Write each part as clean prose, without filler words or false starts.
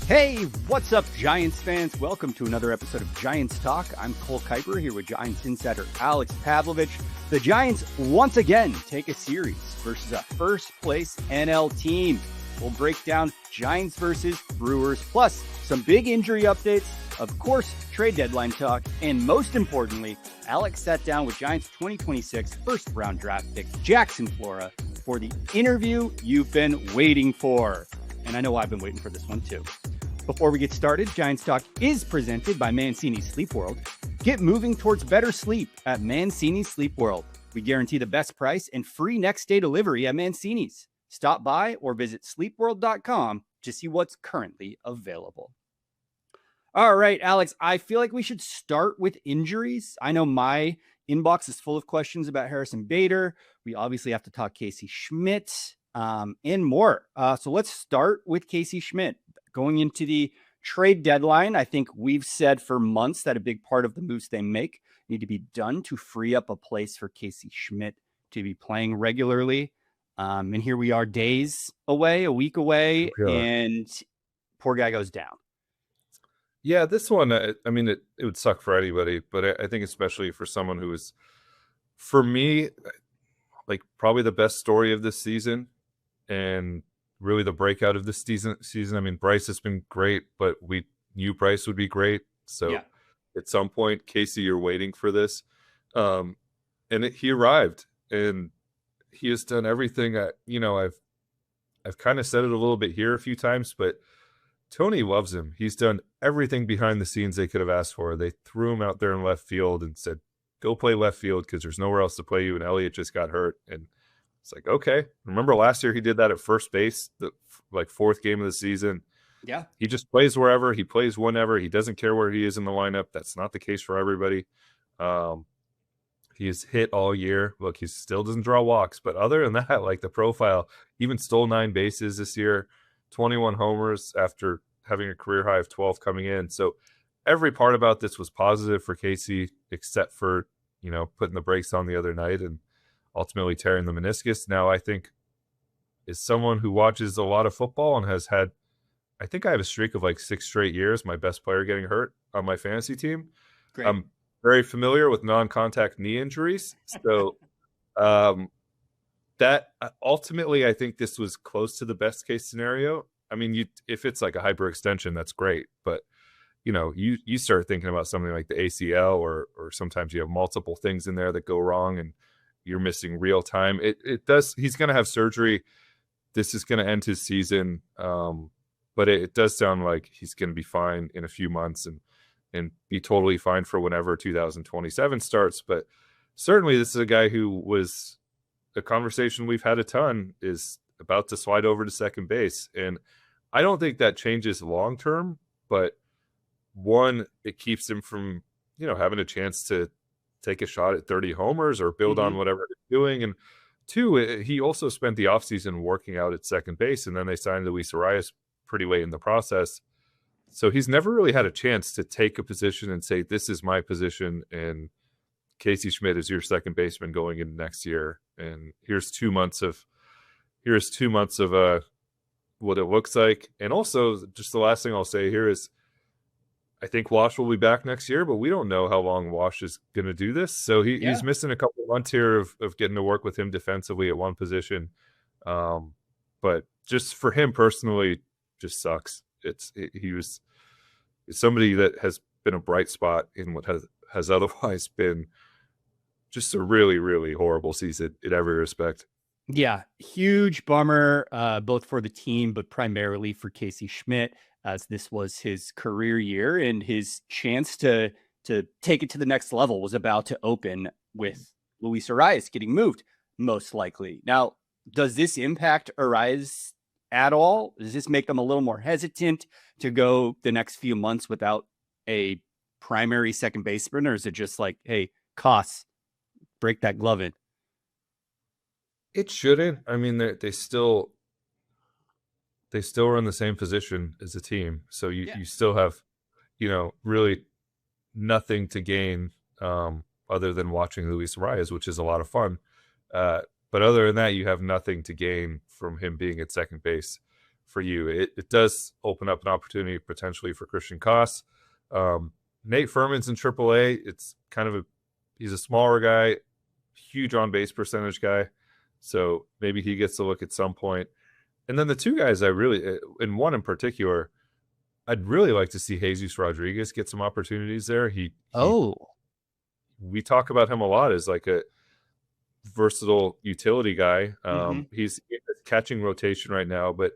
Hey, what's up, Giants fans? Welcome to another episode of Giants Talk. I'm Cole Kuiper here with Giants insider Alex Pavlovic. The Giants once again take a series versus a first-place NL team. We'll break down Giants versus Brewers, plus some big injury updates, of course, trade deadline talk, and most importantly, Alex sat down with Giants 2026 first-round draft pick Jackson Flora for the interview you've been waiting for. And I know I've been waiting for this one too. Before we get started, Giants Talk is presented by Mancini's Sleep World. Get moving towards better sleep at Mancini's Sleep World. We guarantee the best price and free next day delivery at Mancini's. Stop by or visit sleepworld.com to see what's currently available. All right, Alex, I feel like we should start with injuries. I know my inbox is full of questions about Harrison Bader. We obviously have to talk Casey Schmitt and more. So let's start with Casey Schmitt. Going into the trade deadline, I think we've said for months that a big part of the moves they make need to be done to free up a place for Casey Schmitt to be playing regularly. And here we are days away, a week away, and poor guy goes down. Yeah, this one, I mean, it would suck for anybody, but I think especially for someone who is, for me, like probably the best story of this season and really the breakout of this season. I mean, Bryce has been great, but we knew Bryce would be great. So at some point, Casey, you're waiting for this. And he arrived, and he has done everything. I've kind of said it a little bit here a few times, but Tony loves him. He's done everything behind the scenes they could have asked for. They threw him out there in left field and said, go play left field because there's nowhere else to play you. And Elliott just got hurt. And it's like, okay. Remember last year he did that at first base, the fourth game of the season. Yeah. He just plays wherever. He plays whenever. He doesn't care where he is in the lineup. That's not the case for everybody. He has hit all year. Look, he still doesn't draw walks. But other than that, like the profile, even stole 9 bases this year, 21 homers after having a career high of 12 coming in. So every part about this was positive for Casey, except for, putting the brakes on the other night and ultimately tearing the meniscus. Now, I think as someone who watches a lot of football and has had, I think I have a streak of like 6 straight years, my best player getting hurt on my fantasy team. Great. I'm very familiar with non-contact knee injuries. So that ultimately, I think this was close to the best case scenario. I mean, if it's like a hyperextension, that's great. But, you start thinking about something like the ACL or sometimes you have multiple things in there that go wrong and you're missing real time. It does. He's going to have surgery. This is going to end his season. But it does sound like he's going to be fine in a few months and be totally fine for whenever 2027 starts. But certainly this is a guy who was a conversation we've had a ton, is about to slide over to second base. And I don't think that changes long-term, but one, it keeps him from, having a chance to take a shot at 30 homers or build on whatever they're doing. And two, he also spent the offseason working out at second base, and then they signed Luis Arias pretty late in the process. So he's never really had a chance to take a position and say, this is my position, and Casey Schmitt is your second baseman going into next year. And here's 2 months of what it looks like. And also, just the last thing I'll say here is, I think Wash will be back next year, but we don't know how long Wash is going to do this. So he's missing a couple of months here of getting to work with him defensively at one position. But just for him personally, just sucks. He's somebody that has been a bright spot in what has otherwise been just a really, really horrible season in every respect. Yeah, huge bummer, both for the team, but primarily for Casey Schmitt, as this was his career year and his chance to take it to the next level was about to open with Luis Arias getting moved, most likely. Now, does this impact Arias at all? Does this make them a little more hesitant to go the next few months without a primary second baseman, or is it just like, hey, costs, break that glove in? It shouldn't. I mean, they still are in the same position as a team. So you still have, really nothing to gain other than watching Luis Arias, which is a lot of fun. But other than that, you have nothing to gain from him being at second base. for you. It does open up an opportunity potentially for Christian Koss. Nate Furman's in AAA. It's kind of he's a smaller guy, huge on base percentage guy. So maybe he gets to look at some point. And then the two guys and one in particular, I'd really like to see Jesus Rodriguez get some opportunities there. We talk about him a lot as like a versatile utility guy. He's in the catching rotation right now, but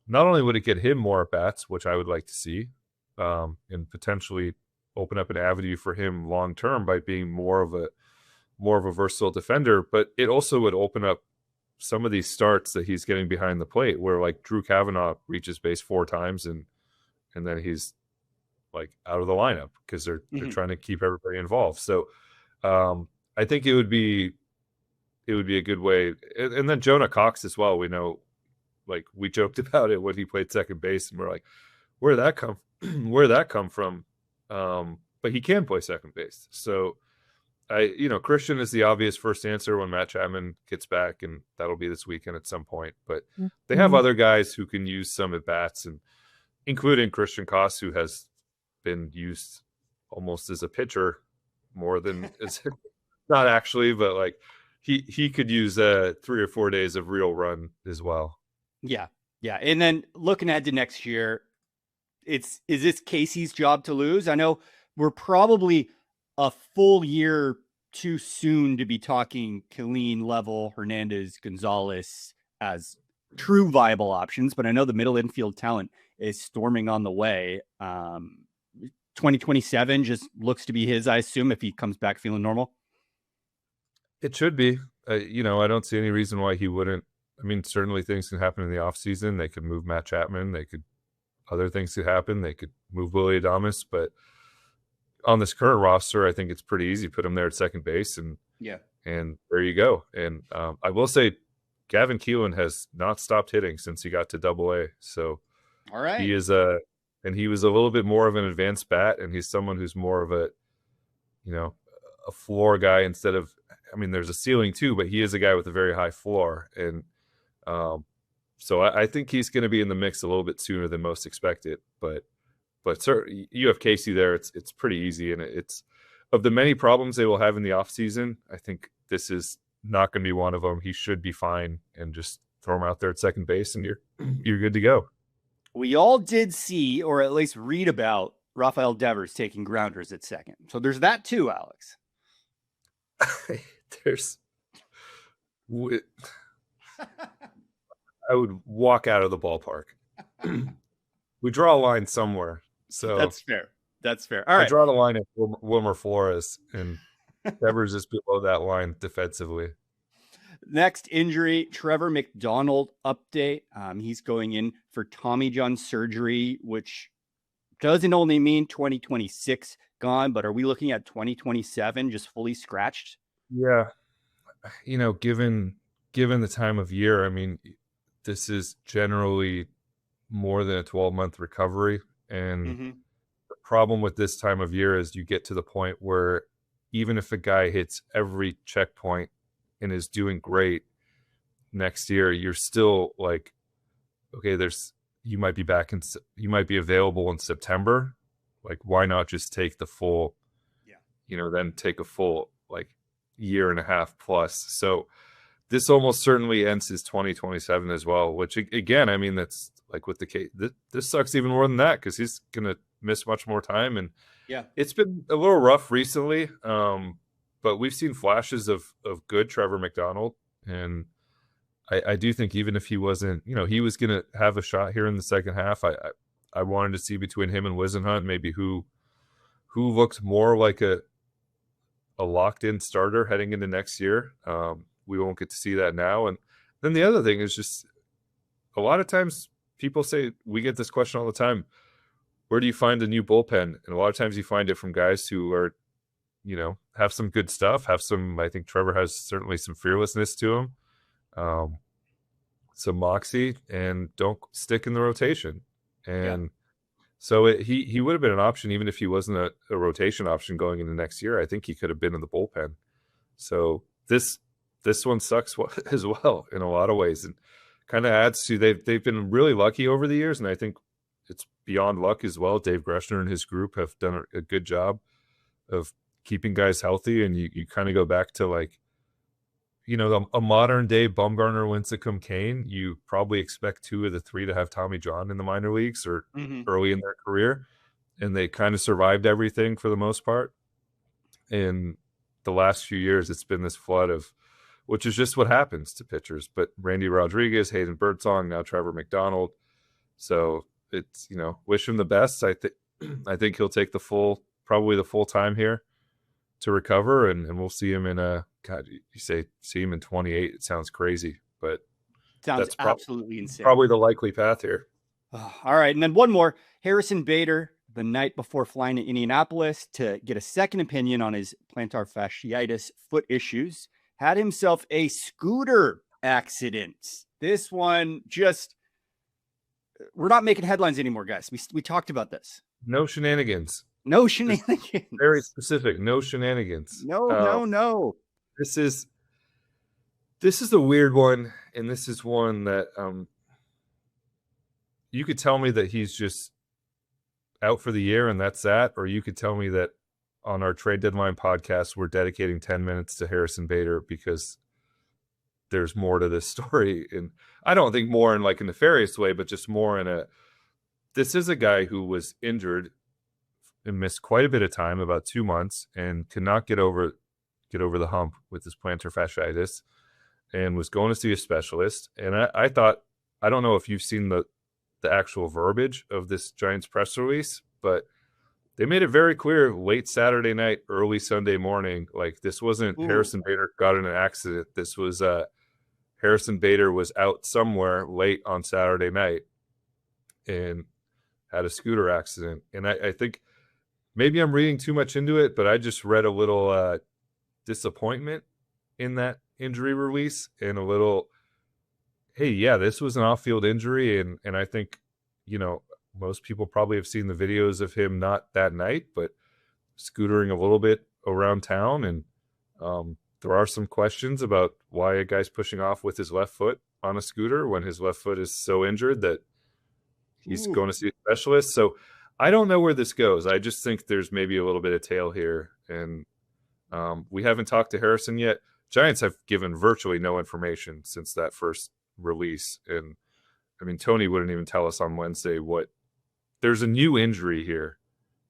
not only would it get him more at bats, which I would like to see, and potentially open up an avenue for him long term by being more of a versatile defender, but it also would open up some of these starts that he's getting behind the plate where like Drew Kavanaugh reaches base 4 times and then he's like out of the lineup because they're trying to keep everybody involved. So I think it would be a good way. And then Jonah Cox as well. We know, like we joked about it when he played second base and we're like, where'd that come from? But he can play second base. So Christian is the obvious first answer when Matt Chapman gets back, and that'll be this weekend at some point. But they have other guys who can use some at bats, and including Christian Koss, who has been used almost as a pitcher more than not actually, but like he could use 3 or 4 days of real run as well. Yeah. And then looking ahead to next year, is this Casey's job to lose? I know we're probably a full year too soon to be talking Killeen, Level, Hernandez, Gonzalez as true viable options, but I know the middle infield talent is storming on the way. 2027 just looks to be his, I assume, if he comes back feeling normal. It should be. I don't see any reason why he wouldn't. I mean, certainly things can happen in the offseason. They could move Matt Chapman. Other things could happen. They could move Willy Adames, but on this current roster, I think it's pretty easy. Put him there at second base, and there you go. And I will say, Gavin Keelan has not stopped hitting since he got to Double-A. So, all right, he is and he was a little bit more of an advanced bat, and he's someone who's more of a floor guy instead of. I mean, there's a ceiling too, but he is a guy with a very high floor, and so I think he's going to be in the mix a little bit sooner than most expected, but sir, you have Casey there. It's pretty easy, and it's of the many problems they will have in the offseason, I think this is not going to be one of them. He should be fine, and just throw him out there at second base, and you're good to go. We all did see, or at least read about, Rafael Devers taking grounders at second. So there's that too, Alex. I would walk out of the ballpark. We draw a line somewhere. So that's fair. All right. I draw the line at Wilmer Flores, and Devers is below that line defensively. Next injury, Trevor McDonald update. He's going in for Tommy John surgery, which doesn't only mean 2026 gone, but are we looking at 2027 just fully scratched? Yeah. Given the time of year, I mean, this is generally more than a 12-month recovery. And the problem with this time of year is you get to the point where even if a guy hits every checkpoint and is doing great next year, you're still like, okay, you might be available in September. Like, why not just take the full, then take a full like year and a half plus. So this almost certainly ends his 2027 as well, which again, I mean, that's like with the case, this sucks even more than that, because he's going to miss much more time. And it's been a little rough recently. But we've seen flashes of good Trevor McDonald. And I do think even if he wasn't, he was going to have a shot here in the second half. I wanted to see between him and Wisenhunt maybe who looked more like a locked-in starter heading into next year. We won't get to see that now. And then the other thing is just a lot of times people say, we get this question all the time, where do you find a new bullpen? And a lot of times you find it from guys who are, have some good stuff, I think Trevor has certainly some fearlessness to him, some moxie, and don't stick in the rotation. And so he would have been an option even if he wasn't a rotation option going into next year. I think he could have been in the bullpen. So this one sucks as well in a lot of ways. And kind of adds to they've been really lucky over the years, and I think it's beyond luck as well. Dave Greshner and his group have done a good job of keeping guys healthy, and you kind of go back to like, a modern day Bumgarner, Lincecum, Kane. You probably expect 2 of the 3 to have Tommy John in the minor leagues or early in their career, and they kind of survived everything for the most part. In the last few years, it's been this flood of, which is just what happens to pitchers. But Randy Rodriguez, Hayden Birdsong, now Trevor McDonald. So it's, wish him the best. I think he'll take probably the full time here to recover, and we'll see him in see him in 28. It sounds crazy, but sounds absolutely insane. Probably the likely path here. All right. And then one more, Harrison Bader, the night before flying to Indianapolis to get a second opinion on his plantar fasciitis foot issues, had himself a scooter accident. This one we're not making headlines anymore, guys. We talked about this. No shenanigans. No shenanigans. Very specific. No shenanigans. No. This is a weird one, and this is one that you could tell me that he's just out for the year and that's that, or you could tell me that on our trade deadline podcast we're dedicating 10 minutes to Harrison Bader because there's more to this story. And I don't think more in like a nefarious way, but just more in this is a guy who was injured and missed quite a bit of time, about 2 months, and could not get over the hump with his plantar fasciitis, and was going to see a specialist. And I thought, I don't know if you've seen the actual verbiage of this Giants press release, but they made it very clear late Saturday night, early Sunday morning, like this wasn't Harrison Bader got in an accident. This was Harrison Bader was out somewhere late on Saturday night and had a scooter accident. And I think maybe I'm reading too much into it, but I just read a little disappointment in that injury release and a little, hey, yeah, this was an off-field injury. And I think, most people probably have seen the videos of him, not that night, but scootering a little bit around town. And there are some questions about why a guy's pushing off with his left foot on a scooter when his left foot is so injured that he's going to see a specialist. So I don't know where this goes. I just think there's maybe a little bit of tail here. And we haven't talked to Harrison yet. Giants have given virtually no information since that first release. And I mean, Tony wouldn't even tell us on Wednesday there's a new injury here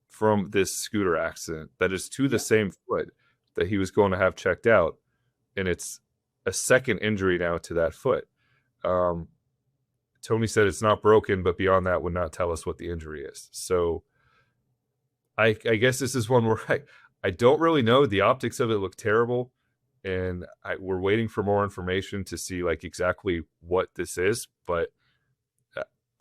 from this scooter accident that is to the same foot that he was going to have checked out. And it's a second injury now to that foot. Tony said it's not broken, but beyond that would not tell us what the injury is. So I guess this is one where I don't really know. The optics of it look terrible. And we're waiting for more information to see like exactly what this is. But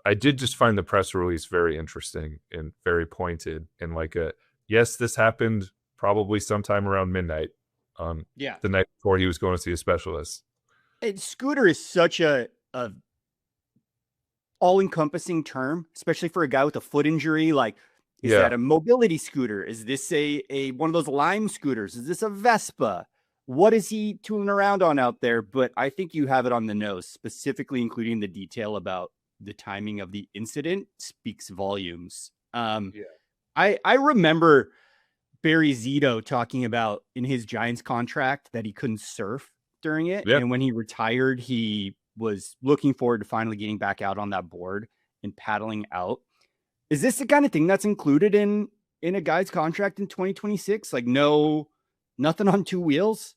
I did just find the press release very interesting and very pointed. And like yes, this happened probably sometime around midnight on the night before he was going to see a specialist. And scooter is such a all-encompassing term, especially for a guy with a foot injury. Like, is that a mobility scooter? Is this a one of those Lime scooters? Is this a Vespa? What is he tooling around on out there? But I think you have it on the nose, specifically including the detail about the timing of the incident speaks volumes. I remember Barry Zito talking about in his Giants contract that he couldn't surf during it. And when he retired, he was looking forward to finally getting back out on that board and paddling out. Is this the kind of thing that's included in a guy's contract in 2026? Like nothing on two wheels?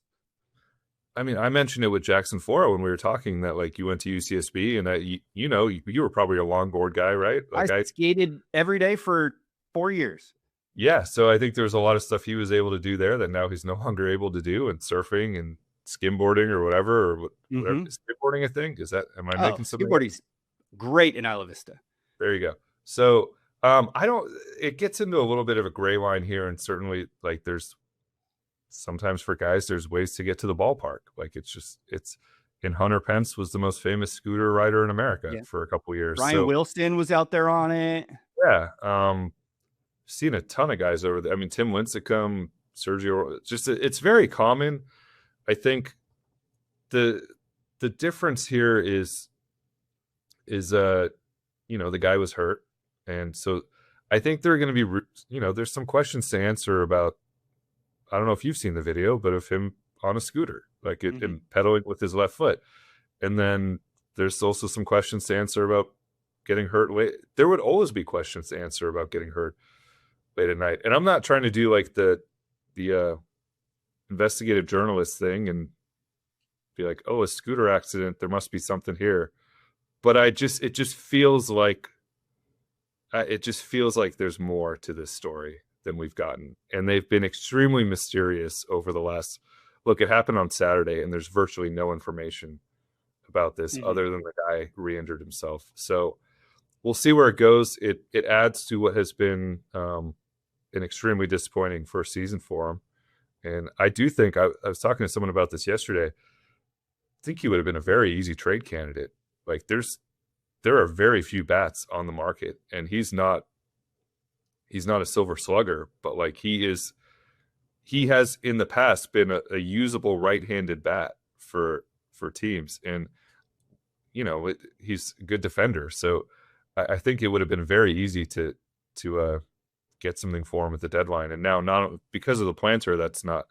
I mean, I mentioned it with Jackson Flora when we were talking that like you went to UCSB and that you were probably a longboard guy, right? Like I skated every day for 4 years. Yeah, so I think there's a lot of stuff he was able to do there that now he's no longer able to do, and surfing and skimboarding or whatever, or whatever. Is skimboarding a thing? Am I making something? Skimboarding's great in Isla Vista. There you go. So it gets into a little bit of a gray line here, and certainly like there's sometimes for guys, there's ways to get to the ballpark. Like and Hunter Pence was the most famous scooter rider in America for a couple years. Ryan Wilson was out there on it. Yeah. Seen a ton of guys over there. I mean, Tim Lincecum, Sergio, it's very common. I think the difference here is is the guy was hurt, and so I think there are going to be there's some questions to answer about. I don't know if you've seen the video, but of him on a scooter, like and pedaling with his left foot, and then there's also some questions to answer about getting hurt late. There would always be questions to answer about getting hurt late at night, and I'm not trying to do like the investigative journalist thing and be like, oh, a scooter accident, there must be something here. But it just feels like there's more to this story than we've gotten. And they've been extremely mysterious over the last, look, it happened on Saturday and there's virtually no information about this other than the guy re-injured himself. So we'll see where it goes. It adds to what has been an extremely disappointing first season for him. And I do think, I was talking to someone about this yesterday, I think he would have been a very easy trade candidate. Like there are very few bats on the market, and he's not a silver slugger, but like he has in the past been a usable right-handed bat for teams. And, he's a good defender. So I think it would have been very easy to get something for him at the deadline. And now, not because of the planter, that's not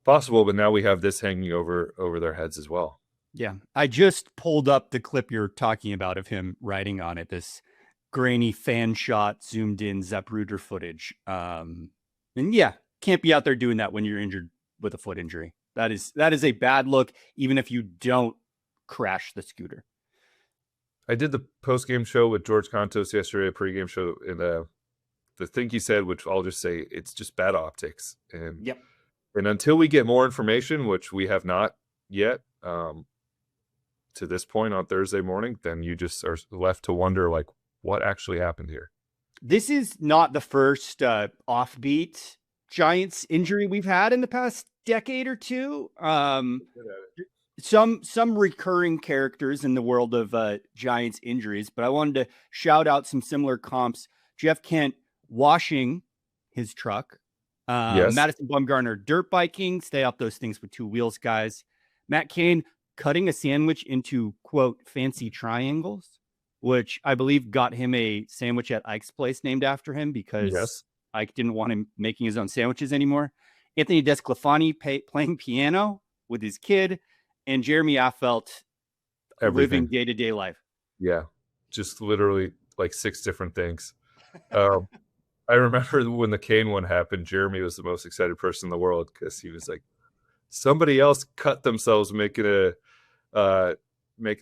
possible, but now we have this hanging over their heads as well. Yeah. I just pulled up the clip you're talking about of him riding on it, this grainy fan shot, zoomed in Zapruder footage. And yeah, can't be out there doing that when you're injured with a foot injury. That is a bad look, even if you don't crash the scooter. I did the post-game show with George Contos yesterday, a pregame show, and the thing he said, which I'll just say, it's just bad optics. And yep. And until we get more information, which we have not yet, to this point on Thursday morning, then you just are left to wonder, like, what actually happened here. This is not the first offbeat Giants injury we've had in the past decade or two. Some recurring characters in the world of Giants injuries, but I wanted to shout out some similar comps. Jeff Kent washing his truck. Yes. Madison Bumgarner dirt biking, stay off those things with two wheels, guys. Matt Cain cutting a sandwich into, quote, fancy triangles, which I believe got him a sandwich at Ike's place named after him because Ike didn't want him making his own sandwiches anymore. Anthony Desclafani playing piano with his kid, and Jeremy Affeldt living day-to-day life. Yeah, just literally like 6 different things. I remember when the Kane one happened, Jeremy was the most excited person in the world because he was like, somebody else cut themselves making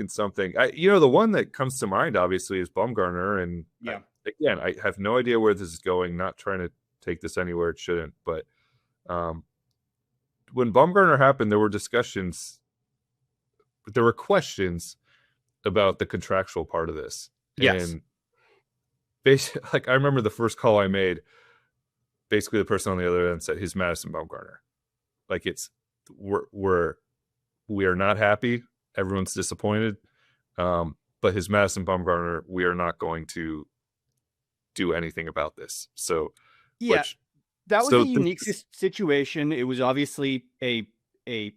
something. The one that comes to mind, obviously, is Bumgarner. And again, I have no idea where this is going, not trying to take this anywhere it shouldn't. But when Bumgarner happened, there were questions about the contractual part of this. Yes. And basically, like, I remember the first call I made, basically the person on the other end said, he's Madison Bumgarner. Like, we are not happy. Everyone's disappointed. But his Madison Bumgarner, we are not going to do anything about this. So yeah, that was a unique situation. It was obviously a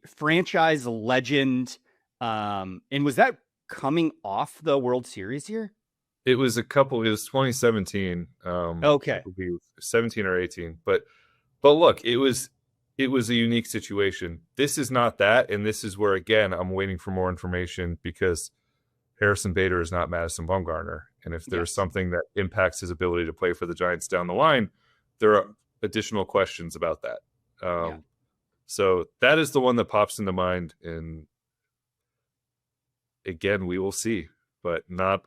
franchise legend. And was that coming off the World Series here? It was 2017. Okay. 17 or 18. But look, it was a unique situation. This is not that. And this is where, again, I'm waiting for more information because Harrison Bader is not Madison Bumgarner. And if there's something that impacts his ability to play for the Giants down the line, there are additional questions about that. So that is the one that pops into mind. And again, we will see, but not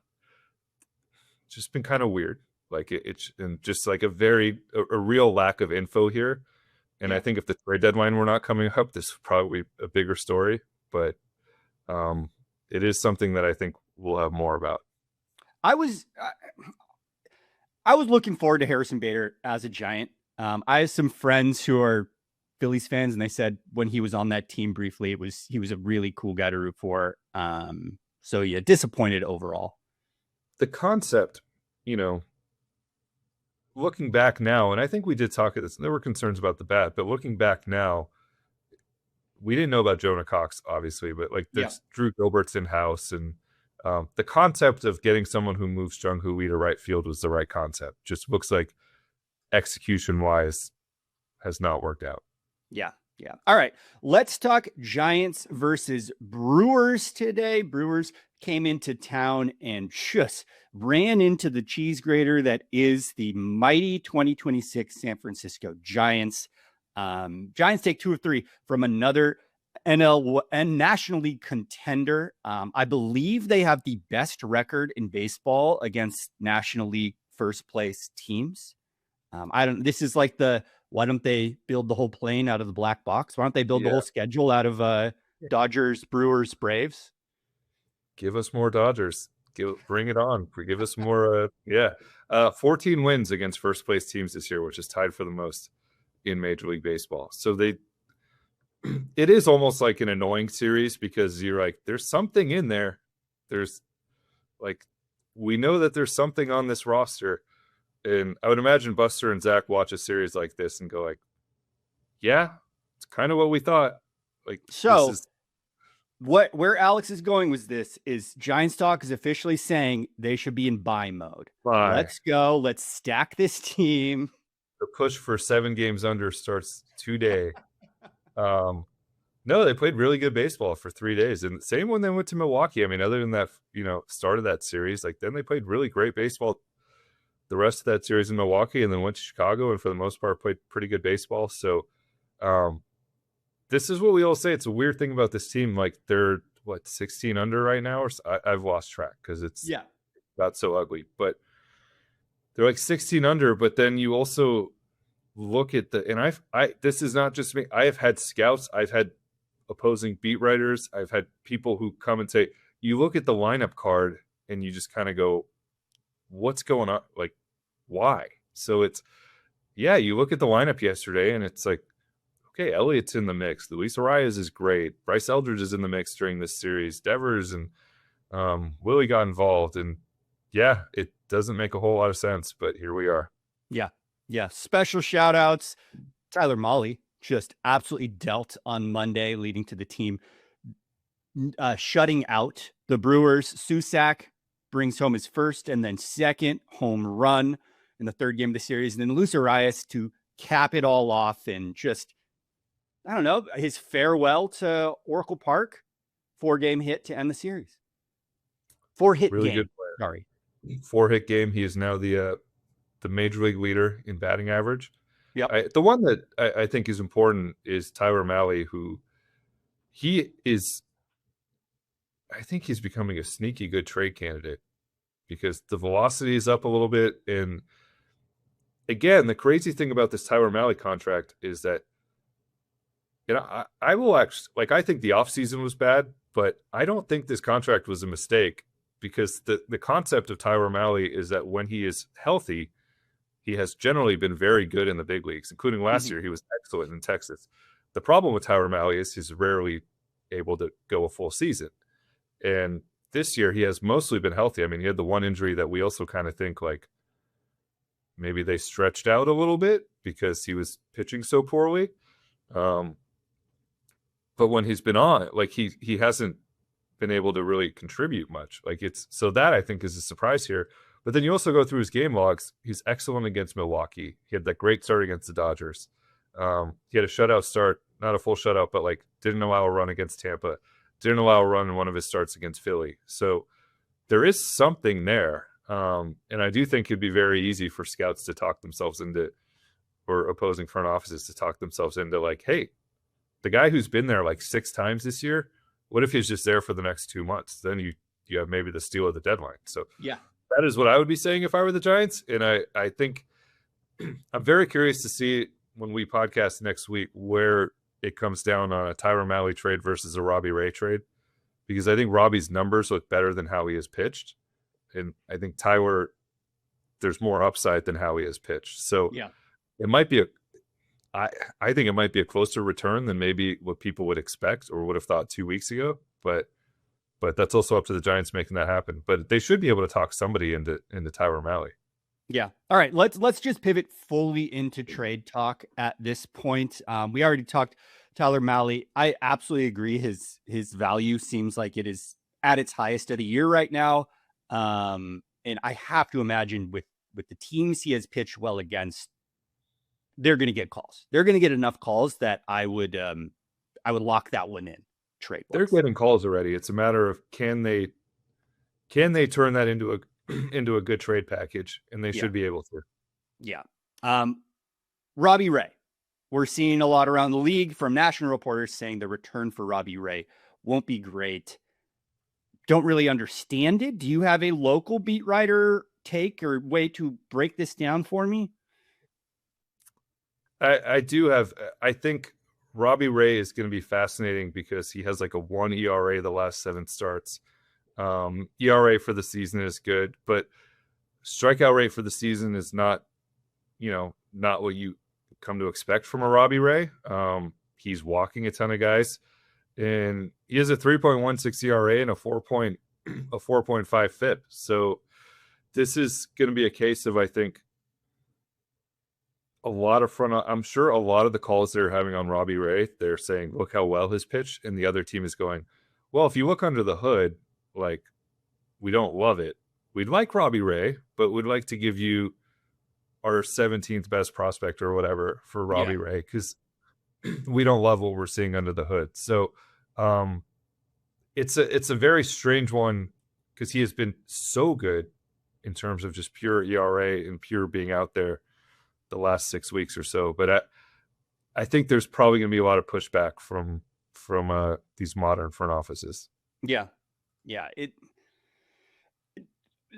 just been kind of weird. Like it's and just like a real lack of info here. And I think if the trade deadline were not coming up, this would probably be a bigger story. But it is something that I think we'll have more about. I was looking forward to Harrison Bader as a Giant. I have some friends who are Phillies fans, and they said when he was on that team briefly, he was a really cool guy to root for. So yeah, disappointed overall. The concept, looking back now, and I think we did talk at this, there were concerns about the bat, but looking back now, we didn't know about Jonah Cox, obviously, but like there's Drew Gilbert's in-house, and The concept of getting someone who moves Jung Hoo Lee to right field was the right concept. Just looks like execution wise has not worked out. Yeah. Yeah. All right. Let's talk Giants versus Brewers today. Brewers came into town and just ran into the cheese grater that is the mighty 2026 San Francisco Giants. Giants take 2 of 3 from another NL and National League contender. I believe they have the best record in baseball against National League first place teams. This is like why don't they build the whole plane out of the black box? Why don't they build the whole schedule out of Dodgers, Brewers, Braves? Give us more Dodgers. Bring it on. Give us more. 14 wins against first place teams this year, which is tied for the most in Major League Baseball. So it is almost like an annoying series because you're like, there's something in there. There's like, we know that there's something on this roster. And I would imagine Buster and Zach watch a series like this and go like, yeah, it's kind of what we thought. Like, so where Alex is going with this is Giants Talk is officially saying they should be in buy mode. Let's go. Let's stack this team. The push for 7 games under starts today. No, they played really good baseball for 3 days. And same when they went to Milwaukee. I mean, other than that, started that series, like then they played really great baseball the rest of that series in Milwaukee and then went to Chicago and for the most part played pretty good baseball. So this is what we all say. It's a weird thing about this team. Like they're 16 under right now, or I've lost track because it's not so ugly, but they're like 16 under. But then you also look at this is not just me. I have had scouts. I've had opposing beat writers. I've had people who come and say, you look at the lineup card and you just kind of go, what's going on? Like, why? So you look at the lineup yesterday and it's like, okay, Elliott's in the mix. Luis Arias is great. Bryce Eldridge is in the mix during this series. Devers and Willie got involved. And it doesn't make a whole lot of sense, but here we are. Yeah. Yeah. Special shout outs. Tyler Mahle just absolutely dealt on Monday, leading to the team shutting out the Brewers. Susac brings home his first and then second home run in the third game of the series. And then Luis Arias to cap it all off and just, I don't know, his farewell to Oracle Park, 4-game hit to end the series. 4-hit really game. Good player. Sorry. 4-hit game. He is now the major league leader in batting average. Yeah. The one that I think is important is Tyler Mahle, who I think he's becoming a sneaky good trade candidate because the velocity is up a little bit. And again, the crazy thing about this Tyler Mahle contract is that, I will actually, like, I think the offseason was bad, but I don't think this contract was a mistake because the concept of Tyler Mahle is that when he is healthy, he has generally been very good in the big leagues, including last year. He was excellent in Texas. The problem with Tyler Mahle is he's rarely able to go a full season. And this year he has mostly been healthy. I mean, he had the one injury that we also kind of think like maybe they stretched out a little bit because he was pitching so poorly. But when he's been on, like he hasn't been able to really contribute much. Like so that I think is a surprise here. But then you also go through his game logs. He's excellent against Milwaukee. He had that great start against the Dodgers. He had a shutout start, not a full shutout, but like didn't allow a run against Tampa. Didn't allow a run in one of his starts against Philly. So there is something there. And I do think it'd be very easy for scouts to talk themselves into, or opposing front offices to talk themselves into like, hey, the guy who's been there like 6 times this year, what if he's just there for the next 2 months? Then you have maybe the steal of the deadline. So that is what I would be saying if I were the Giants. And I think I'm very curious to see when we podcast next week where it comes down on a Tyler Mahle trade versus a Robbie Ray trade, because I think Robbie's numbers look better than how he has pitched. And I think Tyler, there's more upside than how he has pitched. So it might be I think it might be a closer return than maybe what people would expect or would have thought 2 weeks ago. But that's also up to the Giants making that happen. But they should be able to talk somebody into Tyler Mahle. Yeah. All right. Let's just pivot fully into trade talk at this point. We already talked Tyler Mahle. I absolutely agree. His value seems like it is at its highest of the year right now. And I have to imagine with the teams he has pitched well against, they're going to get calls. They're going to get enough calls that I would lock that one in trade. They're getting calls already. It's a matter of can they turn that into a good trade package, and they should be able to. Yeah. Robbie Ray. We're seeing a lot around the league from national reporters saying the return for Robbie Ray won't be great. Don't really understand it. Do you have a local beat writer take or way to break this down for me? I do have. I think Robbie Ray is going to be fascinating because he has like a 1 ERA the last 7 starts. ERA for the season is good, but strikeout rate for the season is not what you come to expect from a Robbie Ray. He's walking a ton of guys, and he has a 3.16 ERA and a 4.5 FIP. So this is going to be a case of, I think, I'm sure a lot of the calls they're having on Robbie Ray, they're saying, look how well his pitch, and the other team is going, well, if you look under the hood, like, we don't love it. We'd like Robbie Ray, but we'd like to give you our 17th best prospect or whatever for Robbie Ray, because we don't love what we're seeing under the hood. So it's a very strange one because he has been so good in terms of just pure ERA and pure being out there the last 6 weeks or so. But I think there's probably going to be a lot of pushback from these modern front offices. Yeah.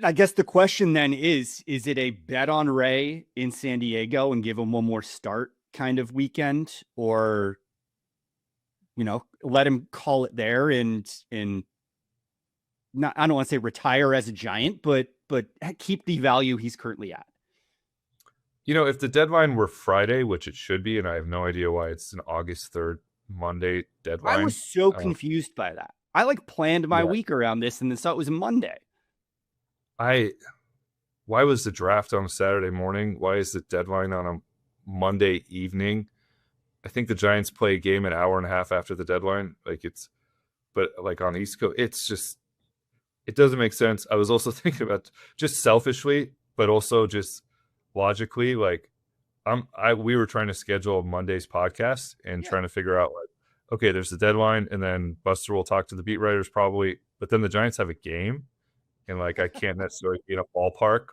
I guess the question then is it a bet on Ray in San Diego and give him one more start kind of weekend, or, let him call it there and not, I don't want to say retire as a Giant, but keep the value he's currently at? If the deadline were Friday, which it should be, and I have no idea why it's an August 3rd Monday deadline. I was so confused by that. I planned my week around this and then saw it was Monday. Why was the draft on a Saturday morning? Why is the deadline on a Monday evening? I think the Giants play a game an hour and a half after the deadline. But on East Coast, it doesn't make sense. I was also thinking about, just selfishly, but also just logically, we were trying to schedule Monday's podcast and trying to figure out, okay, there's the deadline, and then Buster will talk to the beat writers probably, but then the Giants have a game. And I can't necessarily be in a ballpark,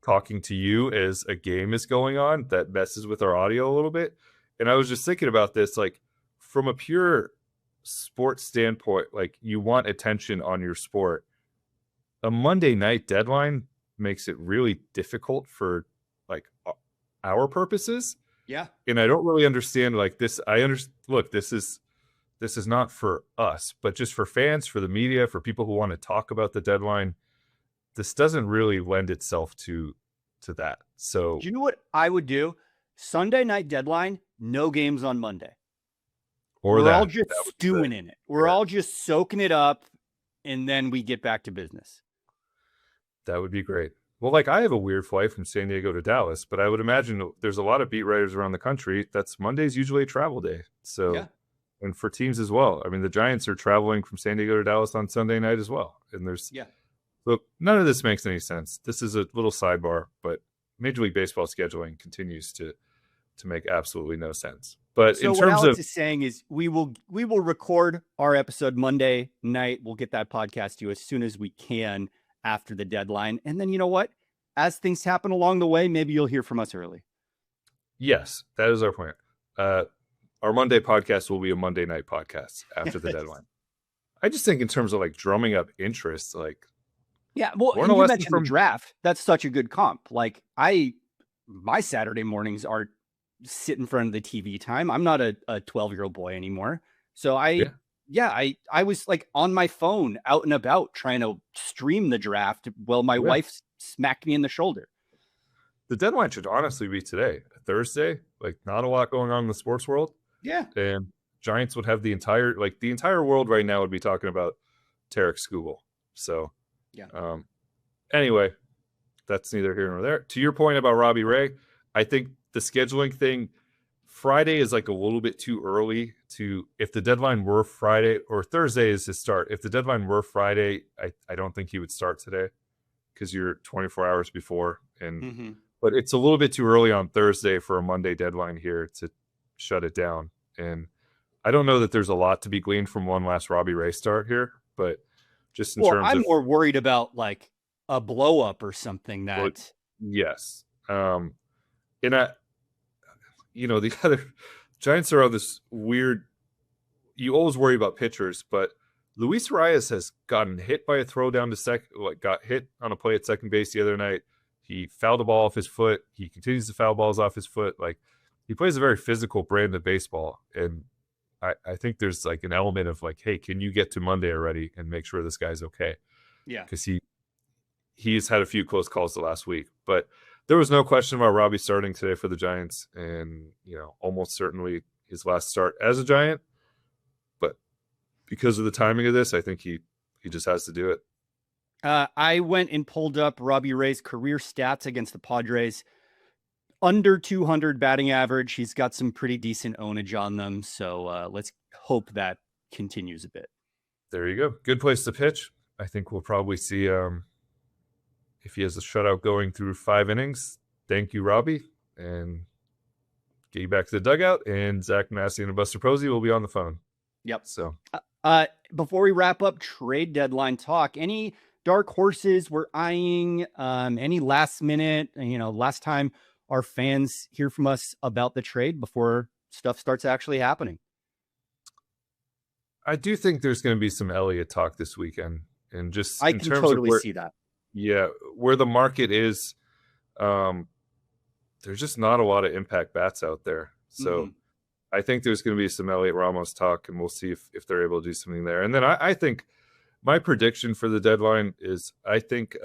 talking to you as a game is going on. That messes with our audio a little bit. And I was just thinking about this, from a pure sports standpoint, you want attention on your sport. A Monday night deadline makes it really difficult for our purposes. Yeah. And I don't really understand this. Look, this is not for us, but just for fans, for the media, for people who want to talk about the deadline. This doesn't really lend itself to that. So, do you know what I would do? Sunday night deadline, no games on Monday. We're all just stewing in it. We're all just soaking it up, and then we get back to business. That would be great. Well, I have a weird flight from San Diego to Dallas, but I would imagine there's a lot of beat writers around the country. Monday's usually a travel day. So. Yeah. And for teams as well. I mean, the Giants are traveling from San Diego to Dallas on Sunday night as well. And look, none of this makes any sense. This is a little sidebar, but Major League Baseball scheduling continues to make absolutely no sense. But so in terms what Alex of is saying is we will record our episode Monday night. We'll get that podcast to you as soon as we can after the deadline. And then, you know what? As things happen along the way, maybe you'll hear from us early. Yes, that is our plan. Our Monday podcast will be a Monday night podcast after the deadline. I just think in terms of drumming up interest, yeah. Well, and you mentioned the draft. That's such a good comp. My Saturday mornings are sit in front of the TV time. I'm not a 12-year-old boy anymore. So I was on my phone out and about trying to stream the draft while my wife smacked me in the shoulder. The deadline should honestly be today, Thursday. Not a lot going on in the sports world. Yeah. And Giants would have the entire world right now would be talking about Tarek Skubal. So, anyway, that's neither here nor there. To your point about Robbie Ray, I think the scheduling thing, Friday is like a little bit too early to, if the deadline were Friday or Thursday is his start. If the deadline were Friday, I don't think he would start today because you're 24 hours before. But it's a little bit too early on Thursday for a Monday deadline here to shut it down. And I don't know that there's a lot to be gleaned from one last Robbie Ray start here, but just in terms I'm of, more worried about like a blow up or something that. Yes. And the other Giants are on this weird, you always worry about pitchers, but Luis Arias has gotten hit by a throw down to second, got hit on a play at second base the other night. He fouled a ball off his foot. He continues to foul balls off his foot. Like, he plays a very physical brand of baseball. And I think there's like an element of like, hey, can you get to Monday already and make sure this guy's okay? Yeah. Because he's had a few close calls the last week. But there was no question about Robbie starting today for the Giants, and almost certainly his last start as a Giant. But because of the timing of this, I think he just has to do it. I went and pulled up Robbie Ray's career stats against the Padres. Under 200 batting average. He's got some pretty decent ownage on them. So let's hope that continues a bit. There you go. Good place to pitch. I think we'll probably see if he has a shutout going through 5 innings. Thank you, Robbie. And get you back to the dugout. And Zach Massey and Buster Posey will be on the phone. Yep. So before we wrap up trade deadline talk, any dark horses we're eyeing? Any last minute, last time our fans hear from us about the trade before stuff starts actually happening? I do think there's going to be some Elliott talk this weekend, and just I can totally see that. Yeah, where the market is, there's just not a lot of impact bats out there. So I think there's going to be some Elliott Ramos talk, and we'll see if they're able to do something there. And then I think my prediction for the deadline is I think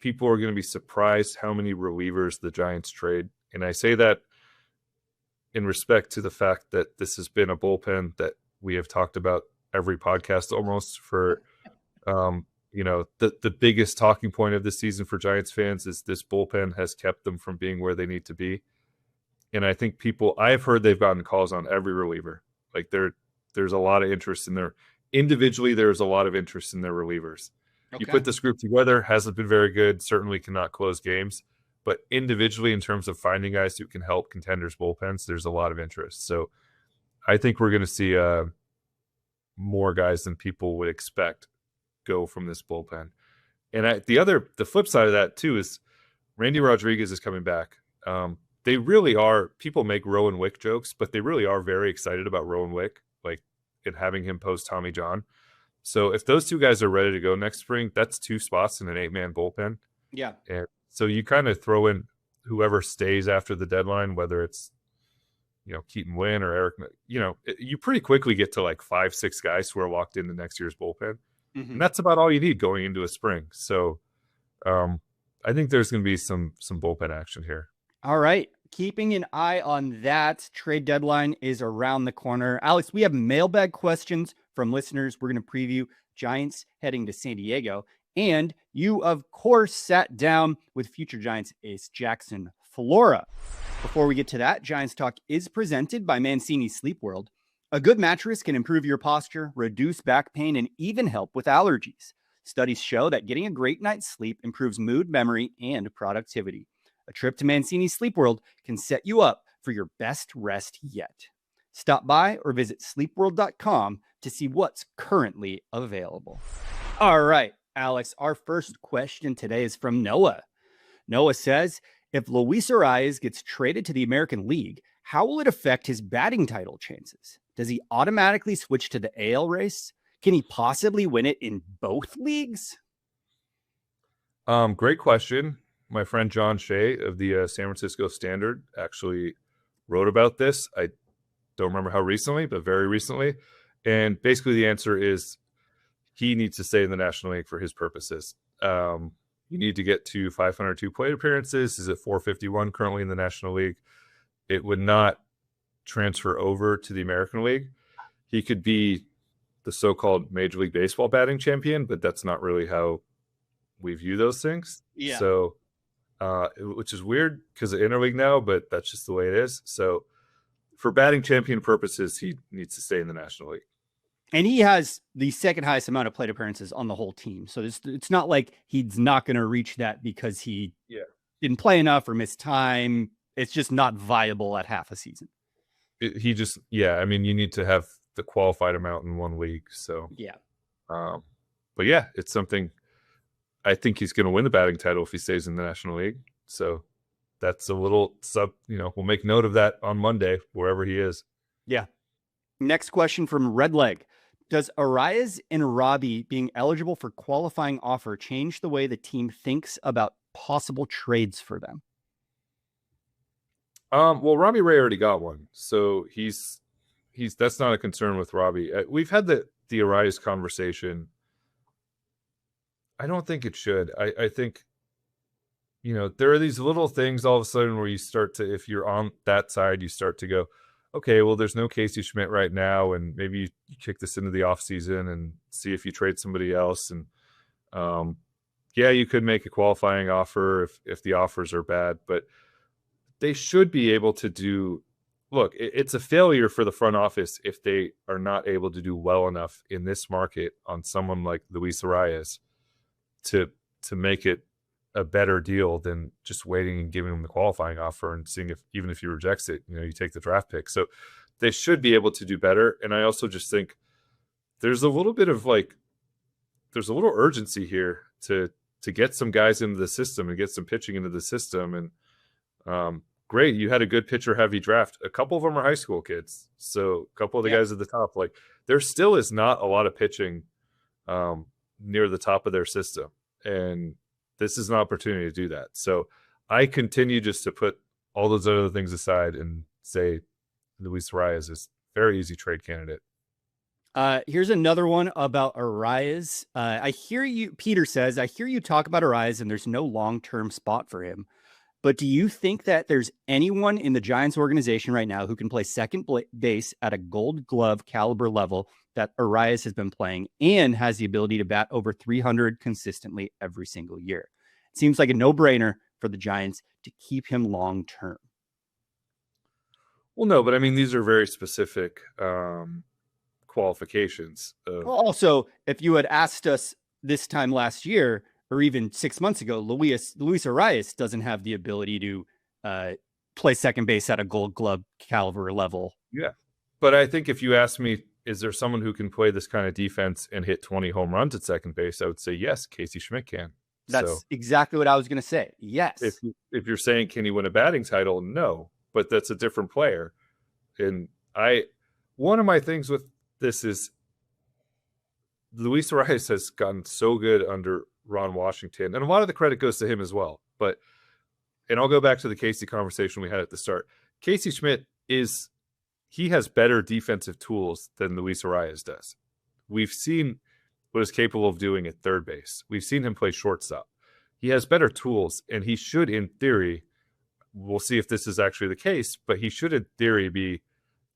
people are going to be surprised how many relievers the Giants trade. And I say that in respect to the fact that this has been a bullpen that we have talked about every podcast almost for, the biggest talking point of this season for Giants fans is this bullpen has kept them from being where they need to be. And I think I've heard they've gotten calls on every reliever. Like there's a lot of interest in individually, there's a lot of interest in their relievers. Okay. You put this group together, hasn't been very good, certainly cannot close games. But individually, in terms of finding guys who can help contenders' bullpens, there's a lot of interest. So I think we're going to see more guys than people would expect go from this bullpen. And the flip side of that, too, is Randy Rodriguez is coming back. They really are, people make Rowan Wick jokes, but they really are very excited about Rowan Wick, like, and having him post Tommy John. So if those two guys are ready to go next spring, that's 2 spots in an 8-man bullpen. Yeah. And so you kind of throw in whoever stays after the deadline, whether it's, Keaton Wynn or Eric, you pretty quickly get to like 5-6 guys who are locked into next year's bullpen. And that's about all you need going into a spring. So I think there's going to be some bullpen action here. All right. Keeping an eye on that. Trade deadline is around the corner. Alex, we have mailbag questions from listeners. We're going to preview Giants heading to San Diego. And you, of course, sat down with future Giants ace Jackson Flora. Before we get to that, Giants Talk is presented by Mancini Sleep World. A good mattress can improve your posture, reduce back pain, and even help with allergies. Studies show that getting a great night's sleep improves mood, memory, and productivity. A trip to Mancini Sleep World can set you up for your best rest yet. Stop by or visit sleepworld.com to see what's currently available. All right, Alex, our first question today is from Noah. Noah says, if Luis Arias gets traded to the American League, how will it affect his batting title chances? Does he automatically switch to the AL race? Can he possibly win it in both leagues? Great question. My friend John Shea of the San Francisco Standard actually wrote about this. I don't remember how recently, but very recently. And basically the answer is he needs to stay in the National League for his purposes. You need to get to 502 plate appearances. He's at 451 currently in the National League. It would not transfer over to the American League. He could be the so-called Major League Baseball batting champion, but that's not really how we view those things. Yeah. So which is weird because of interleague now, but that's just the way it is. So for batting champion purposes, he needs to stay in the National League. And he has the second highest amount of plate appearances on the whole team. So it's not like he's not going to reach that because he didn't play enough or missed time. It's just not viable at half a season. I mean, you need to have the qualified amount in one league. So, but yeah, it's something. I think he's going to win the batting title if he stays in the National League. So that's a little we'll make note of that on Monday, wherever he is. Yeah. Next question from Redleg. Does Arias and Robbie being eligible for qualifying offer change the way the team thinks about possible trades for them? Well, Robbie Ray already got one, so he's that's not a concern with Robbie. We've had the Arias conversation. I don't think it should. I think, there are these little things all of a sudden where you start to, if you're on that side, you start to go, okay, well, there's no Casey Schmitt right now, and maybe you kick this into the offseason and see if you trade somebody else. And you could make a qualifying offer if the offers are bad, but they should be able to do. Look, it's a failure for the front office if they are not able to do well enough in this market on someone like Luis Arias to make it a better deal than just waiting and giving him the qualifying offer and seeing if, even if he rejects it, you take the draft pick. So they should be able to do better. And I also just think there's a little urgency here to get some guys into the system and get some pitching into the system. And great, you had a good pitcher heavy draft. A couple of them are high school kids. So a couple of the guys at the top, like there still is not a lot of pitching near the top of their system. And this is an opportunity to do that. So I continue just to put all those other things aside and say Luis Arias is a very easy trade candidate. Here's another one about Arias. I hear you, Peter says, I hear you talk about Arias and there's no long-term spot for him. But do you think that there's anyone in the Giants organization right now who can play second base at a Gold Glove caliber level that Arias has been playing and has the ability to bat over 300 consistently every single year? It seems like a no-brainer for the Giants to keep him long-term. Well, no, but I mean, these are very specific qualifications. Also, if you had asked us this time last year, or even 6 months ago, Luis Arias doesn't have the ability to play second base at a Gold Glove caliber level. Yeah. But I think if you ask me, is there someone who can play this kind of defense and hit 20 home runs at second base? I would say yes, Casey Schmitt can. That's exactly what I was going to say. Yes. If you're saying, can he win a batting title? No, but that's a different player. And one of my things with this is Luis Arias has gotten so good under Ron Washington, and a lot of the credit goes to him as well. But, and I'll go back to the Casey conversation we had at the start. Casey Schmitt he has better defensive tools than Luis Arias does. We've seen what he's capable of doing at third base. We've seen him play shortstop. He has better tools, and he should, in theory, we'll see if this is actually the case, but he should, in theory, be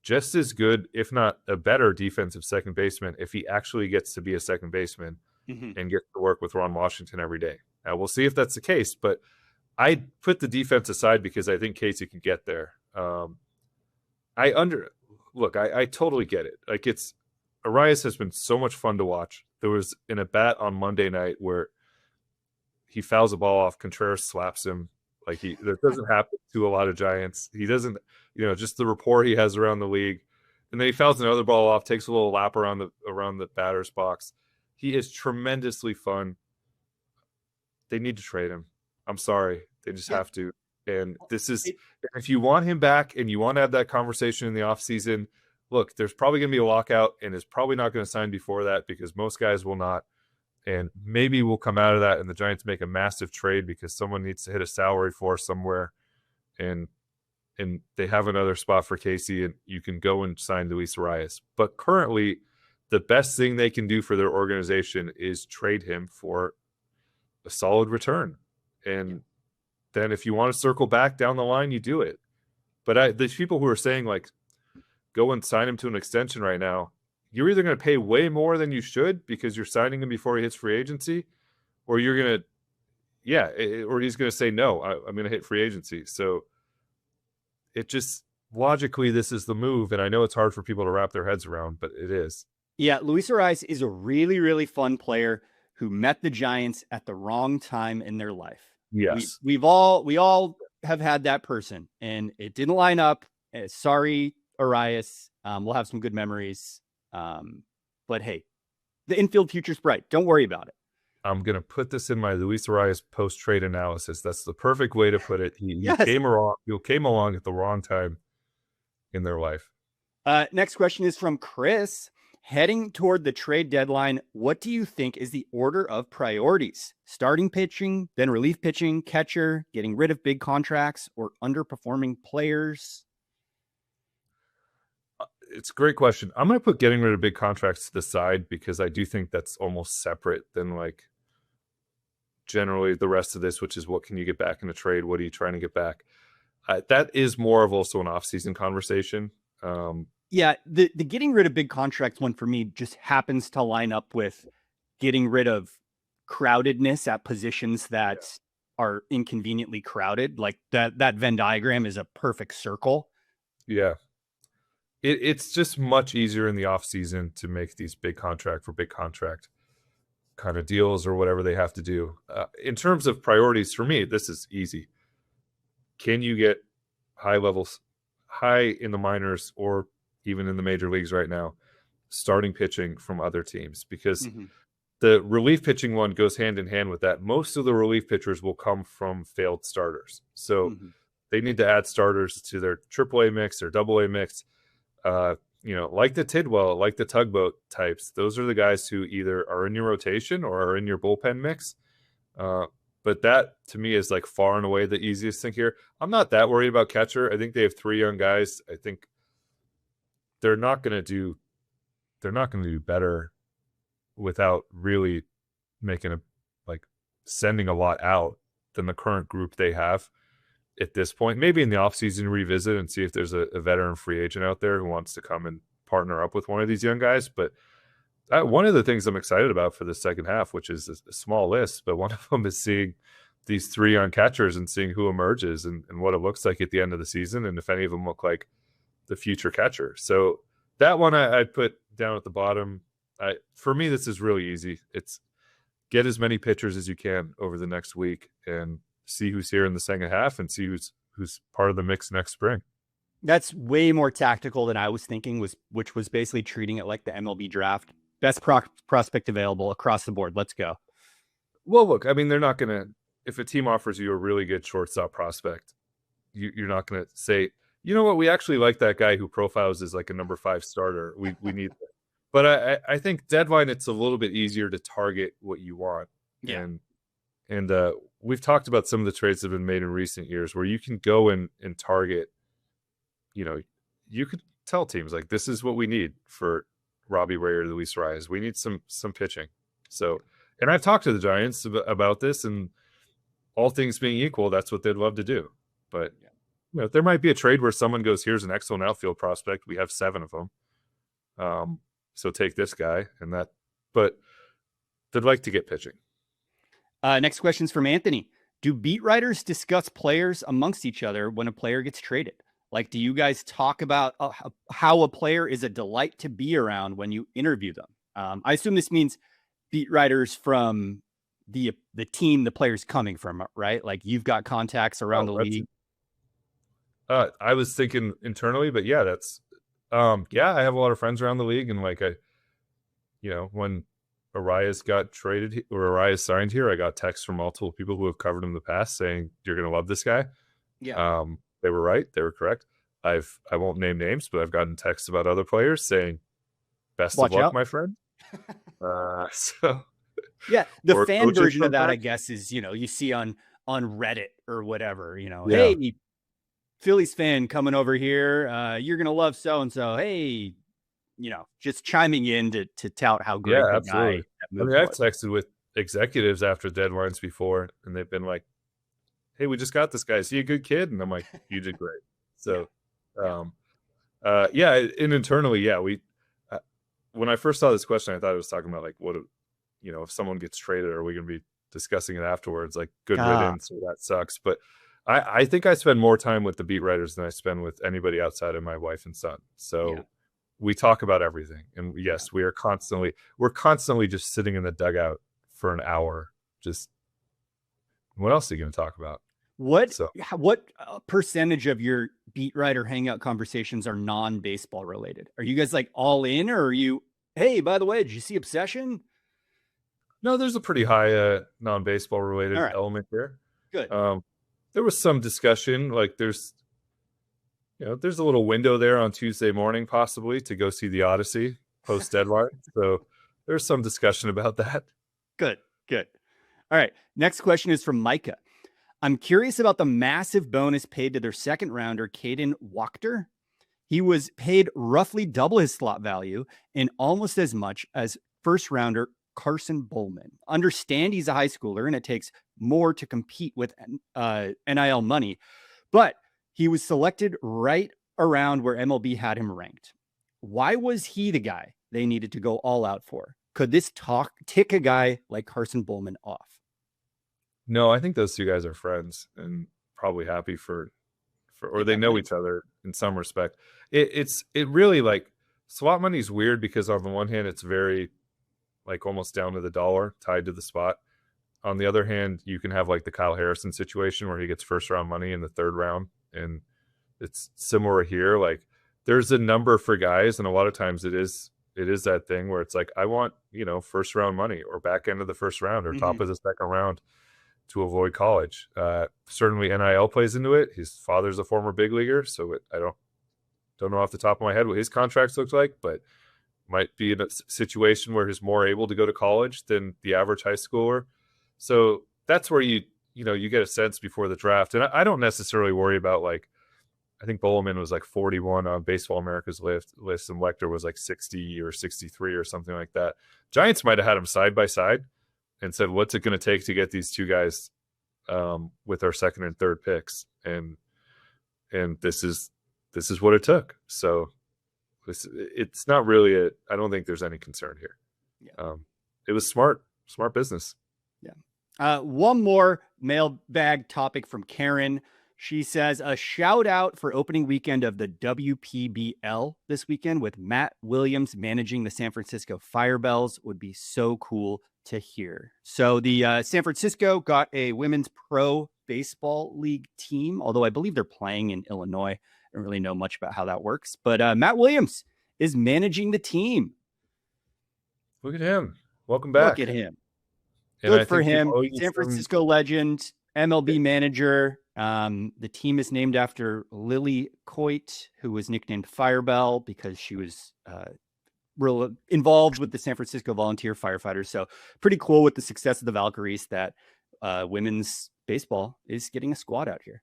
just as good, if not a better defensive second baseman if he actually gets to be a second baseman and gets to work with Ron Washington every day. Now, we'll see if that's the case, but I put the defense aside because I think Casey can get there. I totally get it. Like, Arias has been so much fun to watch. There was in a bat on Monday night where he fouls a ball off, Contreras slaps him. Like, that doesn't happen to a lot of Giants. He doesn't, just the rapport he has around the league. And then he fouls another ball off, takes a little lap around the batter's box. He is tremendously fun. They need to trade him. I'm sorry. They just have to. And this is, if you want him back and you want to have that conversation in the offseason, look, there's probably going to be a lockout and is probably not going to sign before that because most guys will not. And maybe we'll come out of that and the Giants make a massive trade because someone needs to hit a salary floor somewhere. And they have another spot for Casey and you can go and sign Luis Arias. But currently, the best thing they can do for their organization is trade him for a solid return. And then if you want to circle back down the line, you do it. But there's people who are saying, like, go and sign him to an extension right now. You're either going to pay way more than you should because you're signing him before he hits free agency, or you're going to, or he's going to say no. I'm going to hit free agency. So it just logically this is the move, and I know it's hard for people to wrap their heads around, but it is. Yeah, Luis Arias is a really, really fun player who met the Giants at the wrong time in their life. Yes, we all have had that person, and it didn't line up. Sorry, Arias. We'll have some good memories. But hey, the infield future's bright. Don't worry about it. I'm going to put this in my Luis Arias post-trade analysis. That's the perfect way to put it. He came along at the wrong time in their life. Next question is from Chris. Heading toward the trade deadline, what do you think is the order of priorities? Starting pitching, then relief pitching, catcher, getting rid of big contracts, or underperforming players? It's a great question. I'm going to put getting rid of big contracts to the side because I do think that's almost separate than like generally the rest of this, which is what can you get back in a trade? What are you trying to get back? That is more of also an off-season conversation. Yeah, the getting rid of big contracts one for me just happens to line up with getting rid of crowdedness at positions that are inconveniently crowded. Like that Venn diagram is a perfect circle. Yeah. It's just much easier in the off season to make these big contract for big contract kind of deals or whatever they have to do. In terms of priorities for me, this is easy. Can you get high in the minors or even in the major leagues right now, starting pitching from other teams? Because the relief pitching one goes hand in hand with that. Most of the relief pitchers will come from failed starters. So they need to add starters to their AAA mix or AA mix. Like the Tidwell, like the Tugboat types. Those are the guys who either are in your rotation or are in your bullpen mix. But that, to me, is like far and away the easiest thing here. I'm not that worried about catcher. I think they have 3 young guys. I think they're not going to do better without really sending a lot out than the current group they have at this point. Maybe in the offseason revisit and see if there's a veteran free agent out there who wants to come and partner up with one of these young guys. But one of the things I'm excited about for the second half, which is a small list, but one of them is seeing these 3 young catchers and seeing who emerges and what it looks like at the end of the season, and if any of them look like the future catcher. So that one I'd put down at the bottom. For me, this is really easy. It's get as many pitchers as you can over the next week and see who's here in the second half and see who's part of the mix next spring. That's way more tactical than I was thinking, which was basically treating it like the MLB draft. Best prospect available across the board. Let's go. Well, look, I mean, they're not going to, if a team offers you a really good shortstop prospect, you're not going to say, you know what, we actually like that guy who profiles as like a number 5 starter. We need that. But I think deadline, it's a little bit easier to target what you want. Yeah. And we've talked about some of the trades that have been made in recent years where you can go and target, you could tell teams like, this is what we need for Robbie Ray or Luis Arias. We need some pitching. So, and I've talked to the Giants about this, and all things being equal, that's what they'd love to do. But there might be a trade where someone goes, here's an excellent outfield prospect. We have 7 of them. So take this guy and that, but they'd like to get pitching. Next question is from Anthony. Do beat writers discuss players amongst each other when a player gets traded? Like, do you guys talk about how a player is a delight to be around when you interview them? I assume this means beat writers from the team the player's coming from, right? Like, you've got contacts around the league. I was thinking internally, but yeah, that's I have a lot of friends around the league, and like when Arias got traded or Arias signed here, I got texts from multiple people who have covered him in the past saying, you're going to love this guy. Yeah. They were right. They were correct. I won't name names, but I've gotten texts about other players saying, best of luck, my friend. So yeah, the fan version of that, I guess, is, you see on Reddit or whatever, hey, Phillies fan coming over here. You're going to love so-and-so. Hey, just chiming in to tout how great the absolutely. guy. I've texted with executives after deadlines before, and they've been like, hey, we just got this guy. Is he a good kid? And I'm like, you did great. So, and internally, we, when I first saw this question, I thought it was talking about like, what, if someone gets traded, are we going to be discussing it afterwards, like good riddance, or that sucks. But I think I spend more time with the beat writers than I spend with anybody outside of my wife and son. So we talk about everything. And yes, we're constantly just sitting in the dugout for an hour. Just what else are you going to talk about? What percentage of your beat writer hangout conversations are non-baseball related? Are you guys like all in, or are you, hey, by the way, did you see Obsession? No, there's a pretty high non-baseball related element here. Good. There was some discussion, like there's a little window there on Tuesday morning possibly to go see the Odyssey post deadline. So there's some discussion about that. Good. All right. Next question is from Micah. I'm curious about the massive bonus paid to their second rounder, Caden Wachter. He was paid roughly double his slot value and almost as much as first rounder Carson Bowman. Understand he's a high schooler and it takes more to compete with NIL money, but he was selected right around where MLB had him ranked. Why was he the guy they needed to go all out for? Could this tick a guy like Carson Bowman off? No, I think those two guys are friends and probably happy or they know each other in some respect. It really, like, swap money is weird because on the one hand, it's very like almost down to the dollar tied to the spot. On the other hand, you can have like the Kyle Harrison situation where he gets first round money in the third round. And it's similar here. Like there's a number for guys. And a lot of times it is that thing where it's like, I want, first round money or back end of the first round or top of the second round to avoid college. Certainly NIL plays into it. His father's a former big leaguer. So I don't know off the top of my head what his contracts looked like, but might be in a situation where he's more able to go to college than the average high schooler. So that's where you get a sense before the draft. And I don't necessarily worry about, like, I think Bowman was like 41 on Baseball America's list and Wachter was like 60 or 63 or something like that. Giants might have had them side by side and said, what's it going to take to get these two guys with our second and third picks? And this is what it took. So it's not really I don't think there's any concern here. Yeah. It was smart business. Yeah. One more mailbag topic from Karen. She says, a shout out for opening weekend of the WPBL this weekend with Matt Williams managing the San Francisco Firebells would be so cool to hear. So the San Francisco got a women's pro baseball league team, although I believe they're playing in Illinois. I don't really know much about how that works, but Matt Williams is managing the team. Look at him. Welcome back. Look at him. And good for him. San Francisco legend, MLB manager. The team is named after Lily Coit, who was nicknamed Firebell because she was real involved with the San Francisco volunteer firefighters. So pretty cool with the success of the Valkyries that women's baseball is getting a squad out here.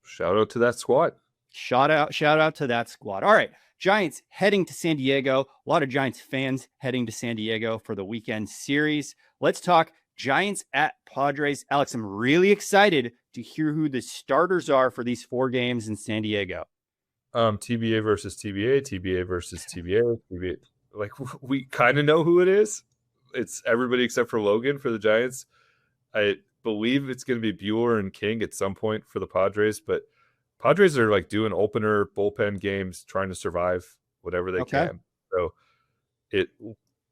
Shout out to that squad. Shout out to that squad. All right. Giants heading to San Diego. A lot of Giants fans heading to San Diego for the weekend series. Let's talk Giants at Padres. Alex, I'm really excited to hear who the starters are for these 4 games in San Diego. TBA versus TBA, TBA versus TBA, TBA. Like, we kind of know who it is. It's everybody except for Logan for the Giants. I believe it's going to be Bueller and King at some point for the Padres, but Padres are like doing opener bullpen games, trying to survive whatever they can. So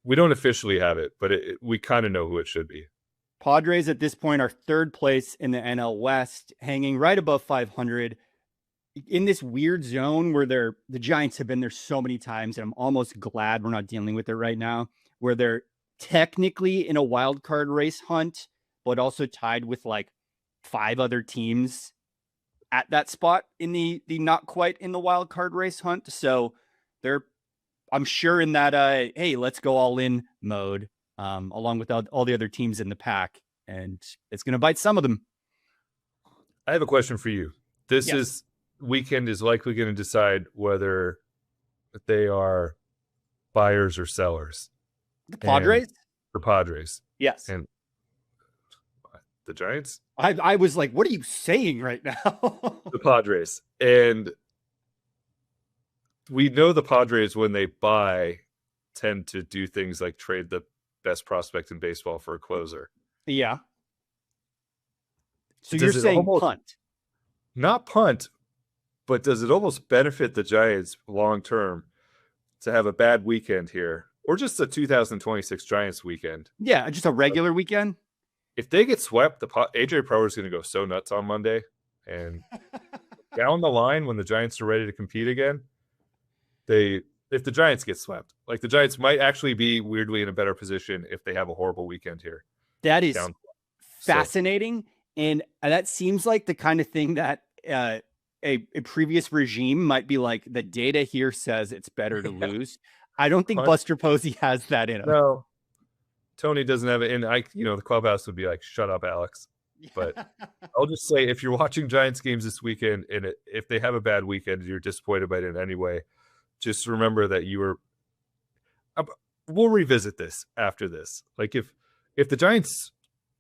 we don't officially have it, but we kind of know who it should be. Padres at this point are 3rd place in the NL West, hanging right above 500 in this weird zone where the Giants have been there so many times. And I'm almost glad we're not dealing with it right now, where they're technically in a wild card race hunt, but also tied with like 5 other teams at that spot in the not quite in the wild card race hunt. So they're, I'm sure, in that, hey, let's go all in mode, along with all the other teams in the pack. And it's going to bite some of them. I have a question for you. This weekend is likely going to decide whether they are buyers or sellers. The Padres? The Padres. Yes. And the Giants? I was like, what are you saying right now? The Padres. And we know the Padres, when they buy, tend to do things like trade the best prospect in baseball for a closer. Yeah. So Does you're it saying almost- punt? Not punt, but does it almost benefit the Giants long term to have a bad weekend here, or just a 2026 Giants weekend? Yeah, just a regular weekend. If they get swept, AJ Preller is going to go so nuts on Monday, and down the line when the Giants are ready to compete again, if the Giants get swept, like the Giants might actually be weirdly in a better position if they have a horrible weekend here. That is fascinating. And that seems like the kind of thing that a previous regime might be like, the data here says it's better to lose. I don't think Buster Posey has that in him. No, Tony doesn't have it. And the clubhouse would be like, shut up, Alex. But I'll just say, if you're watching Giants games this weekend, and if they have a bad weekend, you're disappointed by it in any way, just remember that we'll revisit this after this. Like if the Giants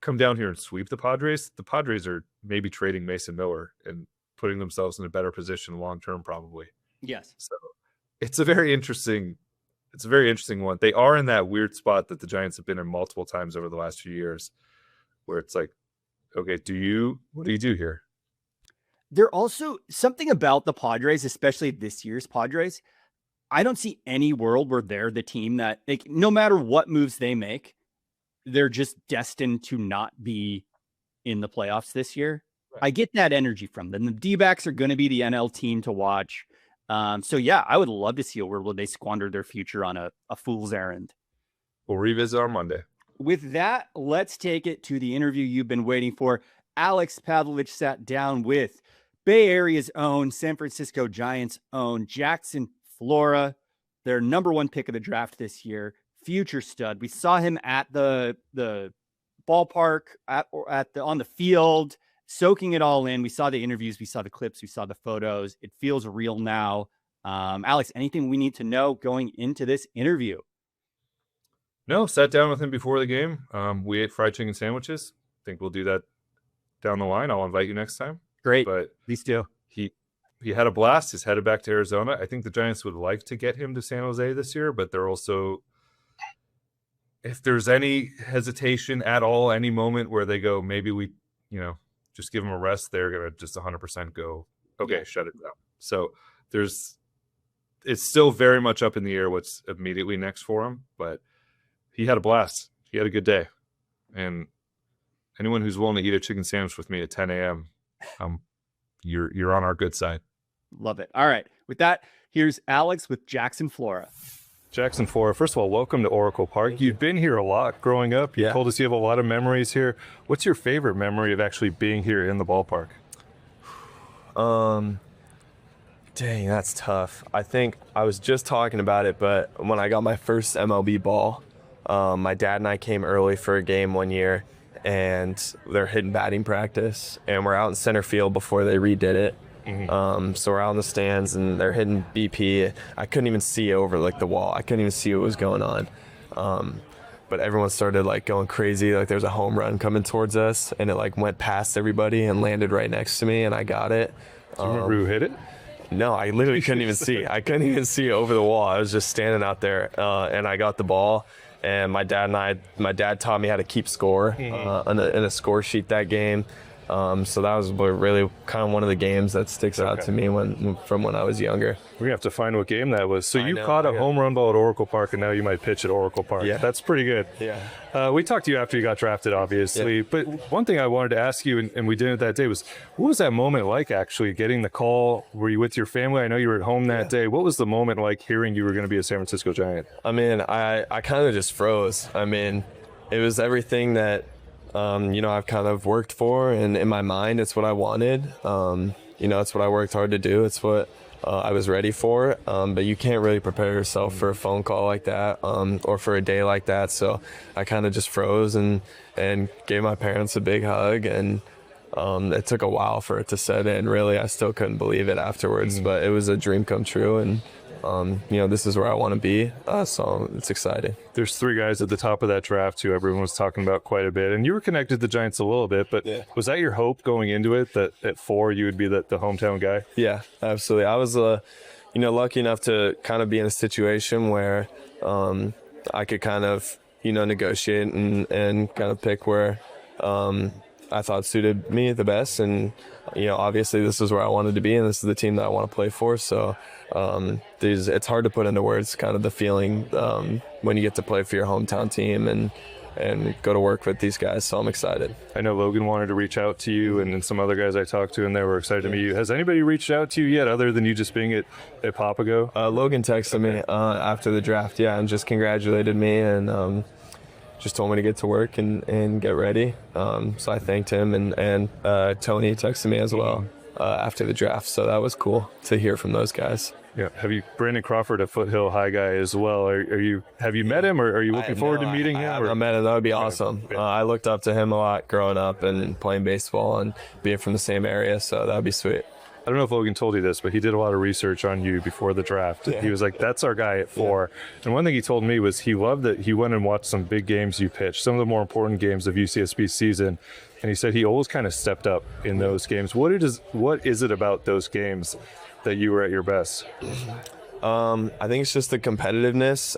come down here and sweep the Padres are maybe trading Mason Miller and putting themselves in a better position long term, probably. Yes. So it's a very interesting one. They are in that weird spot that the Giants have been in multiple times over the last few years, where it's like, okay, what do you do here? There also something about the Padres, especially this year's Padres. I don't see any world where they're the team that, like, no matter what moves they make, they're just destined to not be in the playoffs this year. Right. I get that energy from them. The D-backs are going to be the NL team to watch. So yeah, I would love to see a world where they squander their future on a fool's errand. We'll revisit on Monday. With that, let's take it to the interview you've been waiting for. Alex Pavlovic sat down with Bay Area's own, San Francisco Giants' own Jackson Flora, their number one pick of the draft this year, future stud. We saw him at the ballpark, on the field, soaking it all in. We saw the interviews, we saw the clips, we saw the photos. It feels real now. Alex, anything we need to know going into this interview? No, sat down with him before the game. We ate fried chicken sandwiches. I think we'll do that down the line. I'll invite you next time. Great. But please do. He had a blast. He's headed back to Arizona. I think the Giants would like to get him to San Jose this year, but they're also, if there's any hesitation at all, any moment where they go, maybe we, just give him a rest, they're going to just 100% go, okay, shut it down. So it's still very much up in the air what's immediately next for him, but he had a blast. He had a good day. And anyone who's willing to eat a chicken sandwich with me at 10 a.m., you're on our good side. Love it. All right. With that, here's Alex with Jackson Flora. Jackson Flora, first of all, welcome to Oracle Park. You've been here a lot growing up. You told us you have a lot of memories here. What's your favorite memory of actually being here in the ballpark? Dang, that's tough. I think I was just talking about it, but when I got my first MLB ball, my dad and I came early for a game one year, and they're hitting batting practice, and we're out in center field before they redid it. Mm-hmm. So we're out in the stands, and they're hitting BP. I couldn't even see over the wall. I couldn't even see what was going on. But everyone started going crazy. There was a home run coming towards us, and it went past everybody and landed right next to me, and I got it. Do you remember who hit it? No, I literally couldn't even see. I couldn't even see over the wall. I was just standing out there, and I got the ball. And my dad taught me how to keep score in a score sheet that game. So that was really kind of one of the games that sticks out to me from when I was younger. We have to find what game that was. So you caught a home run ball at Oracle Park, and now you might pitch at Oracle Park. Yeah. That's pretty good. Yeah. We talked to you after you got drafted, obviously. Yeah. But one thing I wanted to ask you, and we didn't that day, was what was that moment like actually getting the call? Were you with your family? I know you were at home that day. What was the moment like hearing you were going to be a San Francisco Giant? I mean, I kind of just froze. I mean, it was everything that I've kind of worked for, and in my mind, it's what I wanted. It's what I worked hard to do. It's what I was ready for. But you can't really prepare yourself for a phone call like that, or for a day like that. So I kind of just froze and gave my parents a big hug, and it took a while for it to set in. Really, I still couldn't believe it afterwards, but it was a dream come true, and this is where I want to be, so it's exciting. There's three guys at the top of that draft who everyone was talking about quite a bit, and you were connected to the Giants a little bit, but was that your hope going into it, that at 4 you would be the hometown guy? Yeah, absolutely. I was lucky enough to kind of be in a situation where I could kind of negotiate and kind of pick where I thought suited me the best. And, obviously this is where I wanted to be, and this is the team that I want to play for. So it's hard to put into words kind of the feeling when you get to play for your hometown team and go to work with these guys. So I'm excited. I know Logan wanted to reach out to you, and some other guys I talked to, and they were excited to meet you. Has anybody reached out to you yet, other than you just being at Papago? Logan texted me after the draft, and just congratulated me and just told me to get to work and get ready. So I thanked him, and Tony texted me as well after the draft. So that was cool to hear from those guys. Yeah. Brandon Crawford, a Foothill High guy as well. Have you met him, or are you looking forward to meeting him? I haven't met him. That would be awesome. I looked up to him a lot growing up and playing baseball and being from the same area. So that would be sweet. I don't know if Logan told you this, but he did a lot of research on you before the draft. Yeah. He was like, that's our guy at 4. Yeah. And one thing he told me was he loved that he went and watched some big games you pitched, some of the more important games of UCSB's season. And he said he always kind of stepped up in those games. What is it about those games that you were at your best? I think it's just the competitiveness.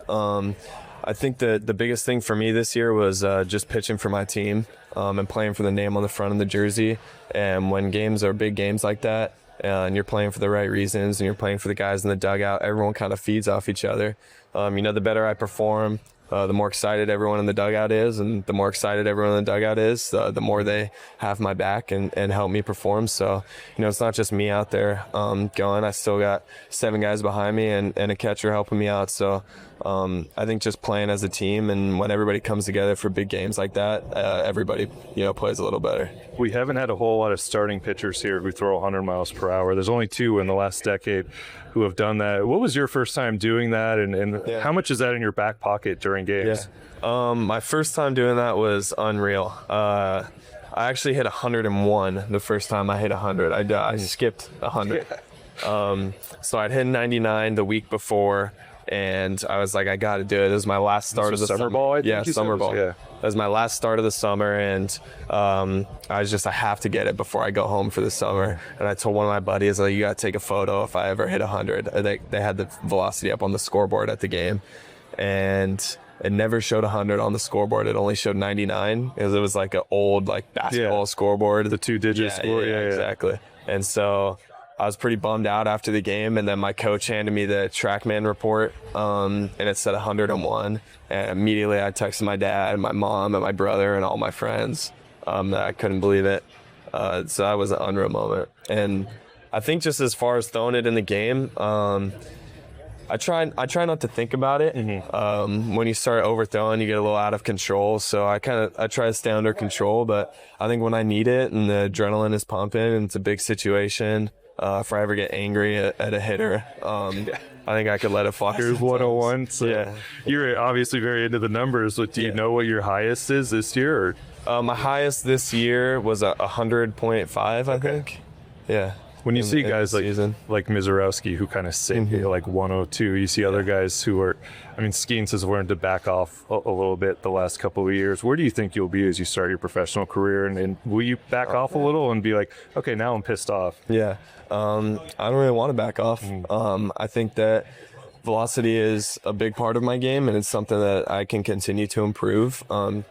I think the biggest thing for me this year was just pitching for my team and playing for the name on the front of the jersey. And when games are big games like that, and you're playing for the right reasons and you're playing for the guys in the dugout, everyone kind of feeds off each other. The better I perform, the more excited everyone in the dugout is, and the more excited everyone in the dugout is, the more they have my back and help me perform. So, it's not just me out there going. I still got 7 guys behind me and a catcher helping me out. So I think just playing as a team, and when everybody comes together for big games like that, everybody, plays a little better. We haven't had a whole lot of starting pitchers here who throw 100 miles per hour. There's only 2 in the last decade who have done that. What was your first time doing that, and how much is that in your back pocket during games? My first time doing that was unreal. I actually hit 101 the first time I hit 100. I skipped 100. So I'd hit 99 the week before, and I was like, I got to do it. It was my last start of the summer ball. I think summer ball. Yeah. That was my last start of the summer, and I have to get it before I go home for the summer. And I told one of my buddies, like, you got to take a photo if I ever hit 100. They had the velocity up on the scoreboard at the game, and it never showed 100 on the scoreboard. It only showed 99 because it was like an old basketball scoreboard. The 2-digit score. Yeah, exactly. And so I was pretty bummed out after the game, and then my coach handed me the TrackMan report, and it said 101. And immediately I texted my dad and my mom and my brother and all my friends that I couldn't believe it. So that was an unreal moment. And I think just as far as throwing it in the game, I try not to think about it. Mm-hmm. When you start overthrowing, you get a little out of control. So I try to stay under control. But I think when I need it and the adrenaline is pumping and it's a big situation, if I ever get angry at a hitter, I think I could let it fly. Here's 101. So you're obviously very into the numbers. But do you know what your highest is this year? Or? My highest this year was 100.5, I think. Yeah. When you see guys like Mizorowski who kind of sit like 102, you see other guys who are, Skeens has learned to back off a little bit the last couple of years. Where do you think you'll be as you start your professional career? And will you back off a little and be like, okay, now I'm pissed off? Yeah. I don't really want to back off. I think that velocity is a big part of my game, and it's something that I can continue to improve,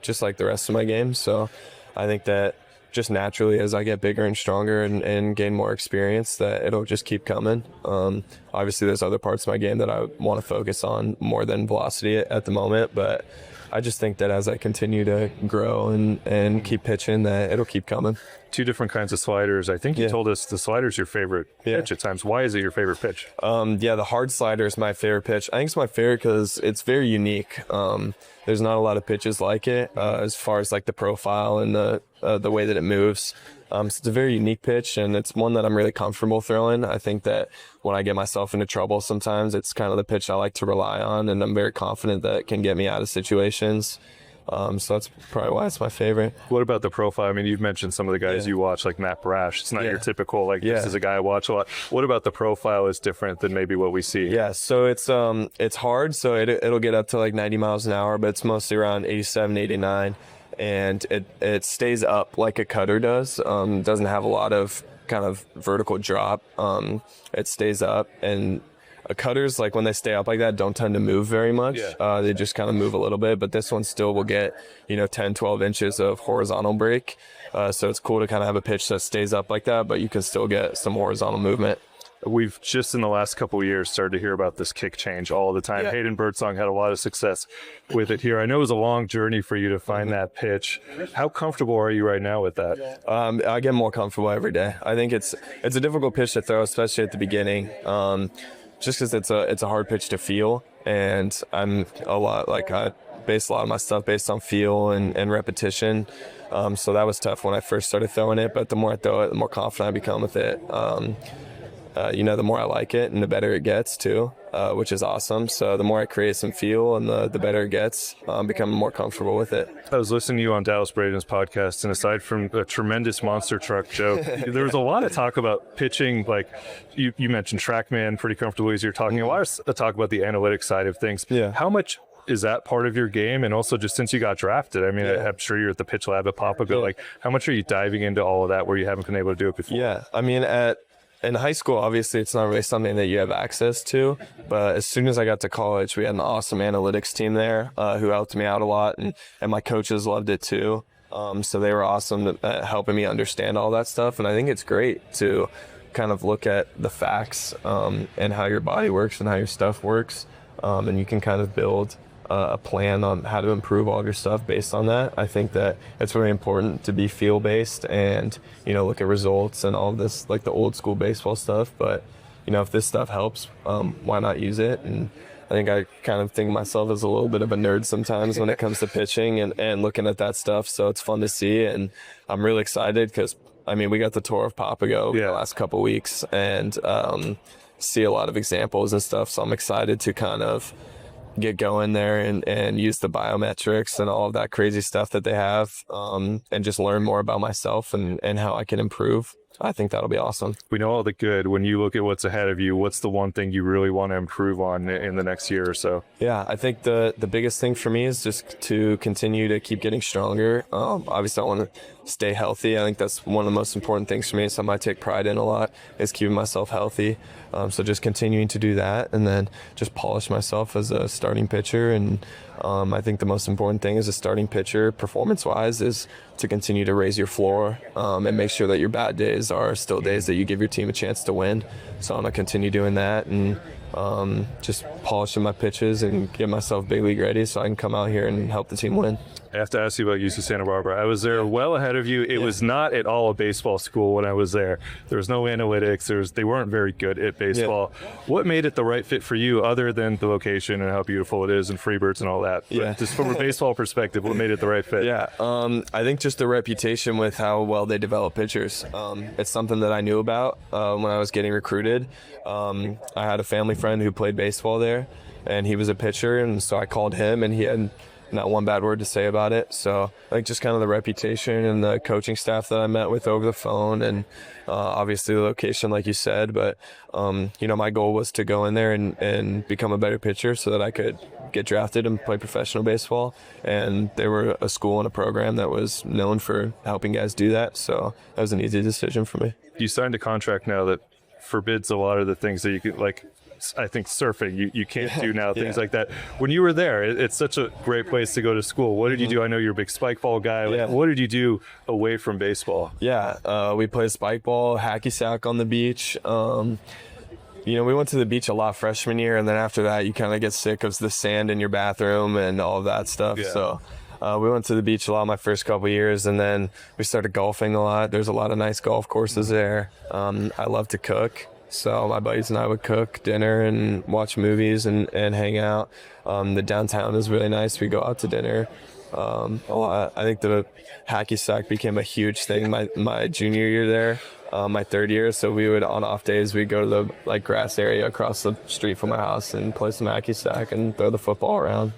just like the rest of my game. So I think that just naturally, as I get bigger and stronger and gain more experience, that it'll just keep coming. Obviously, there's other parts of my game that I want to focus on more than velocity at the moment, but I just think that as I continue to grow and keep pitching, that it'll keep coming. 2 different kinds of sliders. I think you told us the slider's your favorite pitch at times. Why is it your favorite pitch? The hard slider is my favorite pitch. I think it's my favorite because it's very unique. There's not a lot of pitches like it as far as like the profile and the way that it moves. So it's a very unique pitch, and it's one that I'm really comfortable throwing. I think that when I get myself into trouble sometimes, it's kind of the pitch I like to rely on, and I'm very confident that it can get me out of situations. So that's probably why it's my favorite. What about the profile? You've mentioned some of the guys you watch, like Matt Brash. It's not your typical, this is a guy I watch a lot. What about the profile is different than maybe what we see? Yeah, so it's hard. So it'll get up to like 90 miles an hour, but it's mostly around 87, 89. And it stays up like a cutter does. Doesn't have a lot of kind of vertical drop. It stays up, and cutters, like when they stay up like that, don't tend to move very much. Yeah. They just kind of move a little bit, but this one still will get, 10, 12 inches of horizontal break. So it's cool to kind of have a pitch that stays up like that, but you can still get some horizontal movement. We've just in the last couple of years started to hear about this kick change all the time. Yeah. Hayden Birdsong had a lot of success with it here. I know it was a long journey for you to find that pitch. How comfortable are you right now with that? I get more comfortable every day. I think it's a difficult pitch to throw, especially at the beginning, just because it's a hard pitch to feel. And I'm I base a lot of my stuff based on feel and repetition. So that was tough when I first started throwing it. But the more I throw it, the more confident I become with it. The more I like it and the better it gets too, which is awesome. So the more I create some feel and the better it gets, I'm becoming more comfortable with it. I was listening to you on Dallas Braden's podcast, and aside from a tremendous monster truck joke, there was a lot of talk about pitching. Like you mentioned TrackMan pretty comfortably as you're talking. A lot of talk about the analytics side of things. Yeah. How much is that part of your game? And also just since you got drafted, I mean, I'm sure you're at the pitch lab at Papago. Like how much are you diving into all of that where you haven't been able to do it before? Yeah. I mean, in high school, obviously, it's not really something that you have access to. But as soon as I got to college, we had an awesome analytics team there who helped me out a lot. And my coaches loved it too. So they were awesome at helping me understand all that stuff. And I think it's great to kind of look at the facts and how your body works and how your stuff works. And you can kind of build a plan on how to improve all of your stuff based on that. I think that it's really important to be feel based and look at results and all of this, like the old school baseball stuff. But if this stuff helps, why not use it? And I think I kind of think of myself as a little bit of a nerd sometimes when it comes to pitching and looking at that stuff. So it's fun to see, and I'm really excited because we got the tour of Papago the last couple weeks and see a lot of examples and stuff. So I'm excited to kind of get going there and use the biometrics and all of that crazy stuff that they have and just learn more about myself and how I can improve. I think that'll be awesome. We know all the good. When you look at what's ahead of you, what's the one thing you really want to improve on in the next year or so? Yeah, I think the biggest thing for me is just to continue to keep getting stronger. Obviously, I want to stay healthy. I think that's one of the most important things for me. Something I take pride in a lot is keeping myself healthy. So just continuing to do that and then just polish myself as a starting pitcher. And I think the most important thing as a starting pitcher, performance-wise, is to continue to raise your floor and make sure that your bad days are still days that you give your team a chance to win. So I'm going to continue doing that and just polishing my pitches and get myself big league ready so I can come out here and help the team win. I have to ask you about UC Santa Barbara. I was there well ahead of you. It was not at all a baseball school when I was there. There was no analytics. They weren't very good at baseball. Yeah. What made it the right fit for you other than the location and how beautiful it is and Freebirds and all that? But just from a baseball perspective, what made it the right fit? Yeah, I think just the reputation with how well they develop pitchers. It's something that I knew about when I was getting recruited. I had a family friend who played baseball there, and he was a pitcher, and so I called him, and he had not one bad word to say about it. So I think just kind of the reputation and the coaching staff that I met with over the phone and obviously the location, like you said. But, my goal was to go in there and become a better pitcher so that I could get drafted and play professional baseball. And they were a school and a program that was known for helping guys do that. So that was an easy decision for me. You signed a contract now that forbids a lot of the things that you could, like, I think surfing you can't do now, things like that. When you were there, it's such a great place to go to school. What did you do? I know you're a big spike ball guy. What did you do away from baseball? We played spike ball, hacky sack on the beach. We went to the beach a lot freshman year, and then after that you kind of get sick of the sand in your bathroom and all of that stuff. So we went to the beach a lot my first couple years, and then we started golfing a lot. There's a lot of nice golf courses there. I love to cook. So my buddies and I would cook dinner and watch movies and hang out. The downtown is really nice. We go out to dinner a lot. I think the hacky sack became a huge thing my junior year there, my third year. So we would, on off days, we'd go to the grass area across the street from my house and play some hacky sack and throw the football around.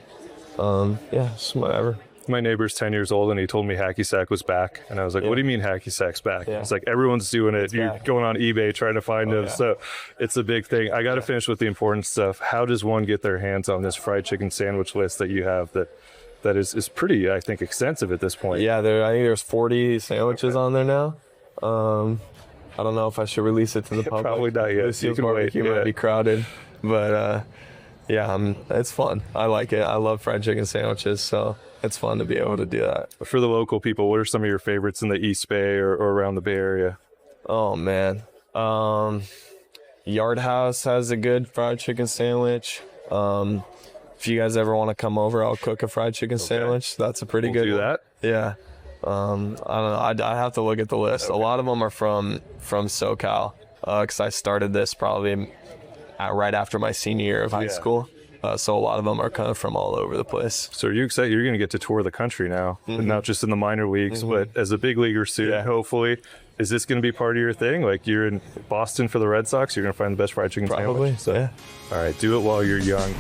Just whatever. My neighbor's 10 years old, and he told me hacky sack was back. And I was like, what do you mean hacky sack's back? It's like, everyone's doing it. You're going on eBay trying to find them. So it's a big thing. I got to finish with the important stuff. How does one get their hands on this fried chicken sandwich list that you have that is pretty, I think, extensive at this point? I think there's 40 sandwiches on there now. I don't know if I should release it to the public. Probably not yet. This year's barbecue might be crowded. But yeah, it's fun. I like it. I love fried chicken sandwiches, so it's fun to be able to do that. For the local people, what are some of your favorites in the East Bay or around the Bay Area? Oh man, Yard House has a good fried chicken sandwich. If you guys ever want to come over, I'll cook a fried chicken sandwich. That's a pretty good do one. that. Yeah. I don't know. I have to look at the list. A lot of them are from SoCal, because I started this probably right after my senior year of high school. So a lot of them are kind of from all over the place. So are you excited? You're going to get to tour the country now, and not just in the minor leagues, but as a big leaguer soon, hopefully. Is this going to be part of your thing? Like you're in Boston for the Red Sox, you're going to find the best fried chicken Probably, sandwich? So, yeah. All right, do it while you're young.